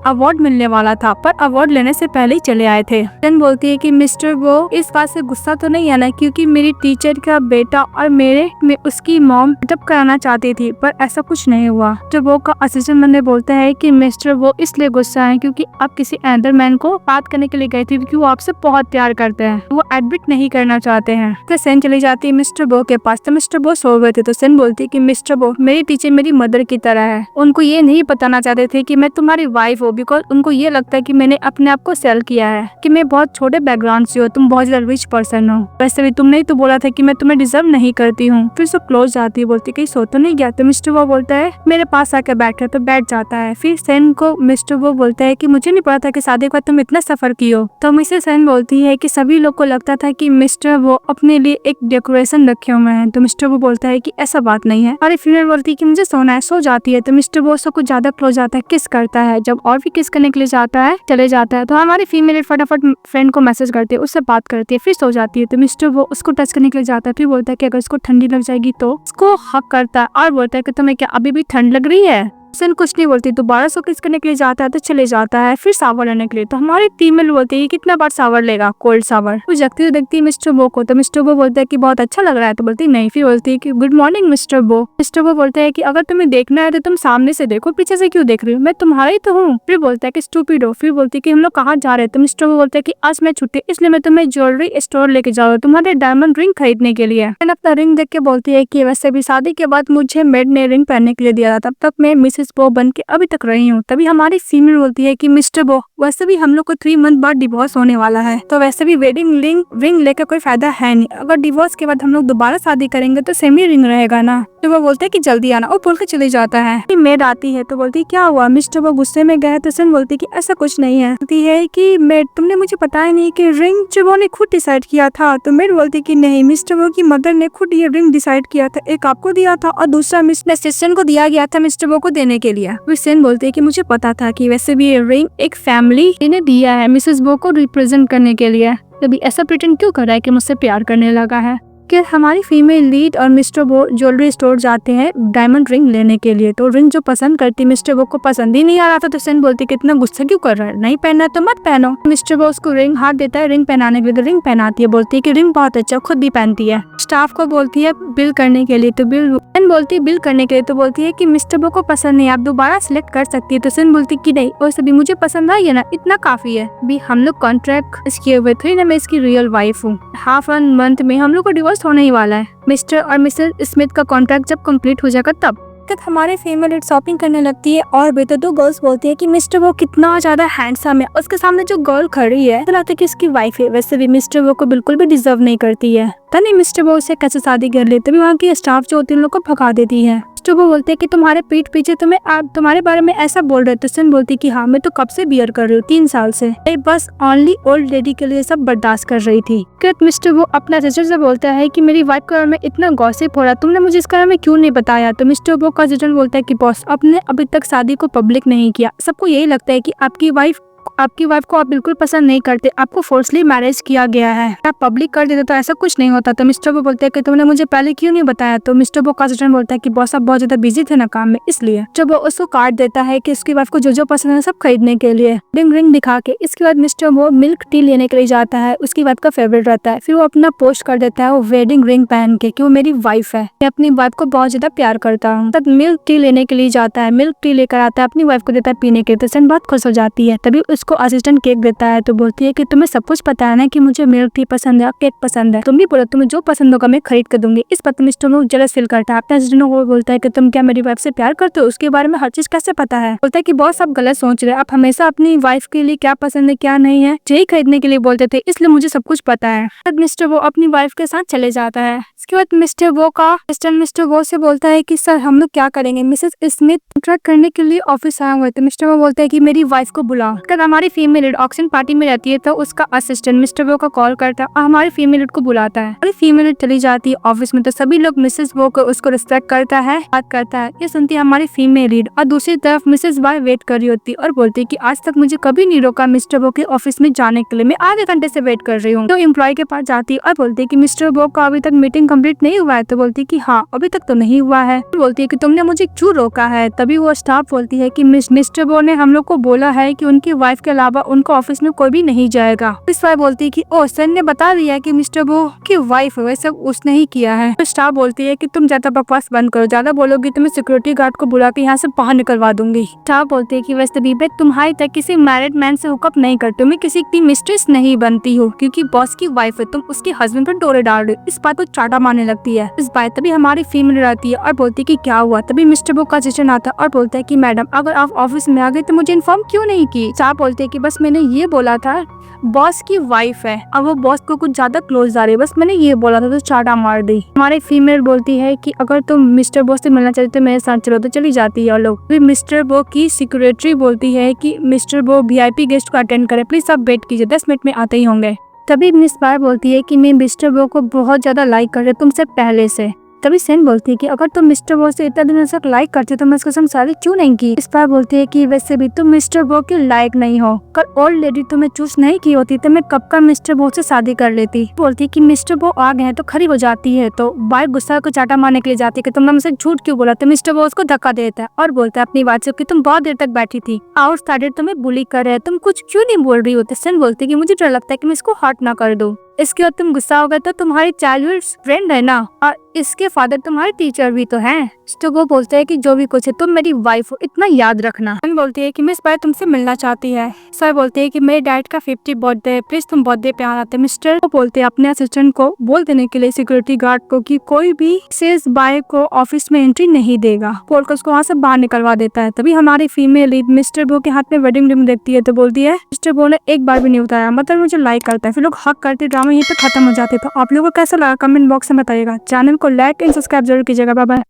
अवार्ड मिलने वाला था, पर अवार्ड लेने से पहले ही चले आए थे। सन बोलती है कि मिस्टर वो इस बात से गुस्सा तो नहीं है ना, क्योंकि मेरी टीचर का बेटा और मैं उसकी मॉम मीटअप कराना चाहती थी, पर ऐसा कुछ नहीं हुआ। जब वो का असिस्टेंट मैंने बोलता है कि मिस्टर वो इसलिए गुस्सा है क्योंकि आप किसी अदर मैन को बात करने के लिए गए थे, क्योंकि वो आपसे बहुत प्यार करते हैं, वो एडमिट नहीं करना चाहते हैं। तो सन चली जाती है मिस्टर वो के पास। तो मिस्टर वो सो गए थे। तो सन बोलती है कि मिस्टर वो मेरी टीचर मेरी मदर की तरह है, उनको ये नहीं बताना चाहते थे कि मैं तुम्हारी वाइफ हूँ, बिकॉज उनको ये लगता है कि मैंने अपने आप को सेल किया है, कि मैं बहुत छोटे बैकग्राउंड से हो, तुम बहुत ज्यादा रिच पर्सन हो, वैसे भी तुमने ही तो बोला था कि मैं तुम्हें डिजर्व नहीं करती हूँ। फिर सब क्लोज जाती है, बोलती कि सो तो नहीं गया। तो मिस्टर वो बोलता है मेरे पास आकर बैठ, तो बैठ जाता है। फिर सन को मिस्टर वो बोलता है कि मुझे नहीं पता था कि शादी के बाद तुम इतना सफर की हो। तो मिसेस सन बोलती है कि सभी लोग को लगता था कि मिस्टर वो अपने लिए एक डेकोरेशन रखे हुए हैं। तो मिस्टर वो बोलता है कि ऐसा बात नहीं है। अरे फीमेल बोलती है कि मुझे सोना है, सो जाती है। तो मिस्टर वो उसको कुछ ज्यादा क्लोज आता है, किस करता है। जब और भी किस करने के लिए जाता है चले जाता है। तो हमारी फीमेल फटाफट फ्रेंड को मैसेज करती है, उससे बात करती है, फिर सो जाती है। तो मिस्टर वो उसको टच करने के लिए जाता है, फिर बोलता है कि अगर उसको ठंडी लग जाएगी तो उसको हक करता है और बोलता है कि तुम्हें क्या अभी भी ठंड लग रही है। सन कुछ नहीं बोलती, दोबारा सो किस करने के लिए जाता है तो चले जाता है, फिर सावर लेने के लिए। तो हमारी फीमेल बोलती है कितना बार सावर लेगा, कोल्ड सावर। वो जगती हुई देखती है मिस्टर वो को। तो मिस्टर वो बोलता है कि बहुत अच्छा लग रहा है। तो बोलती नहीं। फिर बोलती है कि गुड मॉर्निंग मिस्टर वो। मिस्टर वो बोलता है कि अगर तुम्हें देखना है तो तुम सामने से देखो, पीछे से क्यों देख रही हो, मैं तुम्हारा ही तो हूँ। फिर बोलता है कि स्टूपिड हो। फिर बोलती है कि हम लोग कहाँ जा रहे हैं। तो मिस्टर वो बोलता है कि आज मैं छुट्टी, इसलिए मैं तुम्हें ज्वेलरी स्टोर लेके जा रहा हूँ तुम्हारे डायमंड रिंग खरीदने के लिए। अपना रिंग देख के बोलती है कि वैसे भी शादी के बाद मुझे मेड ने रिंग पहनने के लिए दिया था, तब तक मैं मिसेस वो बन के अभी तक रही हूँ। तभी हमारी फीमेल बोलती है कि मिस्टर वो वैसे भी हम लोग को 3 मंथ बाद डिवोर्स होने वाला है, तो वैसे भी वेडिंग रिंग लेकर कोई फायदा है नहीं, अगर डिवोर्स के बाद हम लोग दोबारा शादी करेंगे तो सेम ही रिंग रहेगा ना। तो वो बोलते है कि जल्दी आना, और बोल के चले जाता है। मेड आती है तो बोलती है क्या हुआ। मिस्टर वो गुस्से में गए। तो सन बोलती है कि ऐसा कुछ नहीं है। बोलती है कि मेड तुमने मुझे बताया नहीं कि रिंग जो वो ने खुद डिसाइड किया था। तो मेड बोलती कि नहीं, मिस्टर वो की मदर ने खुद ये रिंग डिसाइड किया था, एक आपको दिया था और दूसरा मिस्टर असिस्टेंट को दिया गया था मिस्टर वो को देने के लिए। सन बोलते है कि मुझे पता था कि वैसे भी ये रिंग एक फैमिली ने दिया है मिसेस वो को रिप्रेजेंट करने के लिए, तभी ऐसा प्रिटेंड क्यों कर रहा है कि मुझसे प्यार करने लगा है। कि हमारी फीमेल लीड और मिस्टर वो ज्वेलरी स्टोर जाते हैं डायमंड रिंग लेने के लिए। तो रिंग जो पसंद करती मिस्टर वो को पसंद ही नहीं आ रहा था। तो सन बोलती कितना गुस्सा क्यों कर रहा है, नहीं पहनना तो मत पहनो। मिस्टर वो उसको रिंग हाथ देता है रिंग पहनाने के लिए। तो रिंग पहनाती है, बोलती है कि रिंग बहुत अच्छा, खुद भी पहनती है। स्टाफ को बोलती है बिल करने के लिए। तो सन बोलती है बिल करने के लिए। तो बोलती है कि मिस्टर वो को पसंद नहीं, आप दोबारा सिलेक्ट कर सकती है। तो सन बोलती कि नहीं, और सभी मुझे पसंद आई है ना, इतना काफी है। भी हम लोग कॉन्ट्रैक्ट किए हुए थे ना, मैं इसकी रियल वाइफ हूँ। हाफ एन मंथ में हम लोग को डिवोर्स होने ही वाला है। मिस्टर और मिसेस स्मिथ का कॉन्ट्रैक्ट जब कंप्लीट हो जाएगा तब हमारे फीमेल शॉपिंग करने लगती है। और भी तो 2 गर्ल्स बोलती है कि मिस्टर वो कितना ज्यादा हैंडसम है। उसके सामने जो गर्ल खड़ी है तो लगता है कि इसकी वाइफ है। वैसे भी मिस्टर वो को बिल्कुल भी डिजर्व नहीं करती है। तभी मिस्टर वो उसे कैसे शादी कर लेते भी वहाँ की स्टाफ जो होती है उन लोग को भगा देती है। मिस्टर वो बोलते हैं कि तुम्हारे पीठ पीछे तुम्हारे बारे में ऐसा बोल रहे थे। सन बोलती कि हाँ, मैं तो कब से बियर कर रही हूँ, 3 साल से। मैं बस ओनली ओल्ड लेडी के लिए सब बर्दाश्त कर रही थी। मिस्टर वो अपना सिस्टर से बोलता है कि मेरी वाइफ के बारे में इतना गॉसिप हो रहा, तुमने मुझे इसके बारे में क्यों नहीं बताया। तो मिस्टर वो का सिस्टर बोलता है कि बॉस, आपने अभी तक शादी को पब्लिक नहीं किया, सबको यही लगता है कि आपकी वाइफ को आप बिल्कुल पसंद नहीं करते, आपको फोर्सली मैरिज किया गया है, आप पब्लिक कर देते तो ऐसा कुछ नहीं होता। तो मिस्टर वो बोलते हैं कि तुमने मुझे पहले क्यों नहीं बताया। तो मिस्टर वो का सिस्टर बोलता है कि बॉस, आप बहुत ज्यादा बिजी थे ना काम में, इसलिए। जब वो उसको कार्ड देता है कि उसकी वाइफ को जो जो पसंद है सब खरीदने के लिए, रिंग दिखा के। इसके बाद मिस्टर वो मिल्क टी लेने के लिए जाता है, उसकी वाइफ का फेवरेट रहता है। फिर वो अपना पोस्ट कर देता है वो वेडिंग रिंग पहन के कि वो मेरी वाइफ है, मैं अपनी वाइफ को बहुत ज्यादा प्यार करता हूँ। तब मिल्क टी लेने के लिए जाता है, मिल्क टी लेकर आता है, अपनी वाइफ को देता है पीने के लिए। तो सन बहुत खुश हो जाती है। तभी उसको असिस्टेंट केक देता है। तो बोलती है कि तुम्हें सब कुछ पता है ना कि मुझे मिल्क टी पसंद है, केक पसंद है, तुम भी बोलो, तुम्हें जो पसंद होगा मैं खरीद कर दूंगी। इस पर मिस्टर वो जेलस फील करता है। अपने असिस्टेंट को बोलता है कि तुम क्या मेरी वाइफ से प्यार करते हो, उसके बारे में हर चीज कैसे पता है। बोलता है कि बॉस, आप गलत सोच रहे हैं, आप हमेशा अपनी वाइफ के लिए क्या पसंद है क्या नहीं है यही खरीदने के लिए बोलते थे, इसलिए मुझे सब कुछ पता है। तब मिस्टर वो अपनी वाइफ के साथ चले जाता है। इसके बाद मिस्टर वो का असिस्टेंट मिस्टर वो से बोलता है कि सर हम लोग क्या करेंगे, मिसेस स्मिथ इंटरेक्ट करने के लिए ऑफिस आए हुए थे। मिस्टर वो बोलता है कि मेरी वाइफ को बुलाओ। हमारी फीमेल लीड ऑक्शन पार्टी में रहती है, तो उसका असिस्टेंट मिस्टर वो का कॉल करता है और हमारी फीमेल लीड को बुलाता है। हमारी फीमेल लीड चली जाती है ऑफिस में, तो सभी लोग मिसेस वो को उसको रिस्पेक्ट करता है, बात करता है। ये सुनती है हमारी फीमेल लीड। और दूसरी तरफ मिसेस बाय वेट कर रही होती है और बोलती है कि आज तक मुझे कभी नहीं रोका मिस्टर वो के ऑफिस में जाने के लिए, मैं आधे घंटे से वेट कर रही हूँ। तो एम्प्लॉय के पास जाती है और बोलती है कि मिस्टर वो का अभी तक मीटिंग कंप्लीट नहीं हुआ है। तो बोलती है कि हाँ, अभी तक तो नहीं हुआ है। तो बोलती है कि तुमने मुझे क्यों रोका है। तभी वो स्टाफ बोलती है कि मिस्टर वो ने हम लोग को बोला है कि उनकी वाइफ के अलावा उनको ऑफिस में कोई भी नहीं जाएगा। इस बार बोलती है कि ओ, सर ने बता दिया है कि मिस्टर वो की वाइफ है, सब उसने ही किया है। तो स्टाफ बोलती है कि तुम ज्यादा बकवास बंद करो, ज्यादा बोलोगी तो मैं सिक्योरिटी गार्ड को बुला के यहाँ से बाहर निकलवा दूंगी। स्टाफ बोलती है कि वैसे भी मैं तुम्हारी तक किसी मैरिड मैन से हुकअप नहीं करती हूँ, मैं किसी की मिस्ट्रेस नहीं बनती हूँ, क्योंकि बॉस की वाइफ है, तुम उसके हस्बैंड पर डोरे डाल रहे हो। इस बात को चाटा मारने लगती है। इस बात तभी हमारी फीमेल रहती है और बोलती है कि क्या हुआ। तभी मिस्टर वो का असिस्टेंट आता है और बोलता है कि मैडम, अगर आप ऑफिस में आ गए तो मुझे इन्फॉर्म क्यों नहीं की। स्टाफ बोलते है कि बस मैंने ये बोला था बॉस की वाइफ है, अब वो बॉस को कुछ ज्यादा क्लोज आ रही है, बस मैंने ये बोला था, तो चाटा मार दी। हमारी फीमेल बोलती है कि अगर तुम मिस्टर बॉस से मिलना चाहते तो मेरे साथ चलो, तो चली जाती है। और लोग फिर मिस्टर बो की सेक्रेटरी बोलती है कि मिस्टर बो VIP गेस्ट को अटेंड करे, प्लीज आप वेट कीजिए, 10 मिनट में आते ही होंगे। तभी मिस बार बोलती है कि मैं मिस्टर बो को बहुत ज्यादा लाइक कर रही हूँ तुमसे पहले से। तभी सेन बोलती है कि अगर तुम मिस्टर बो से इतना दिनों तक लाइक करते तो मैं उसके संग शादी क्यों नहीं की। इस बार बोलती है कि वैसे भी तुम मिस्टर बो के लायक नहीं हो, अगर ओल्ड लेडी तुम्हें चूज नहीं की होती तो मैं कब का मिस्टर बो से शादी कर लेती। बोलती है कि मिस्टर बो आ गए हैं तो खड़ी हो जाती है। तो बाय गुस्सा को चाटा मारने के लिए जाती है कि तुमने मुझसे झूठ क्यों बोला। तो मिस्टर बो उसको धक्का देता है और बोलता है अपनी बात से कि तुम बहुत देर तक बैठी थी, आउटसाइडर तुम्हें बुली कर रहे हैं, तुम कुछ क्यों नहीं बोल रही होती। सेन बोलती है कि मुझे डर लगता है कि मैं इसको हर्ट ना कर दूं। इसके बाद तुम गुस्सा हो गए तो तुम्हारी चाइल्डहुड फ्रेंड है ना, और इसके फादर तुम्हारे टीचर भी तो हैं। तो वो बोलते हैं कि जो भी कुछ है तुम मेरी वाइफ हो, इतना याद रखना। हम बोलती है कि मिस बाय तुमसे मिलना चाहती है। सर बोलते हैं कि मेरे डैड का 50 बर्थडे है, प्लीज तुम बर्थडे पे आना। मिस्टर वो बोलते हैं अपने असिस्टेंट को बोल देने के लिए सिक्योरिटी गार्ड को कि कोई भी सेल्स बाय को ऑफिस में एंट्री नहीं देगा, बोलकर उसको वहाँ से बाहर निकलवा देता है। तभी हमारी फीमेल लीड मिस्टर बो के हाथ में वेडिंग रिंग देखती है, तो बोलती है मिस्टर बो ने एक बार भी नहीं बताया, मतलब मुझे लाइक करता है। फिर लोग हक करते, ड्रामा यहीं पे खत्म हो जाते। तो आप लोगों को कैसा लगा कमेंट बॉक्स में बताइएगा। चैनल को लाइक एंड सब्सक्राइब जरूर कीजिएगा। Bye bye.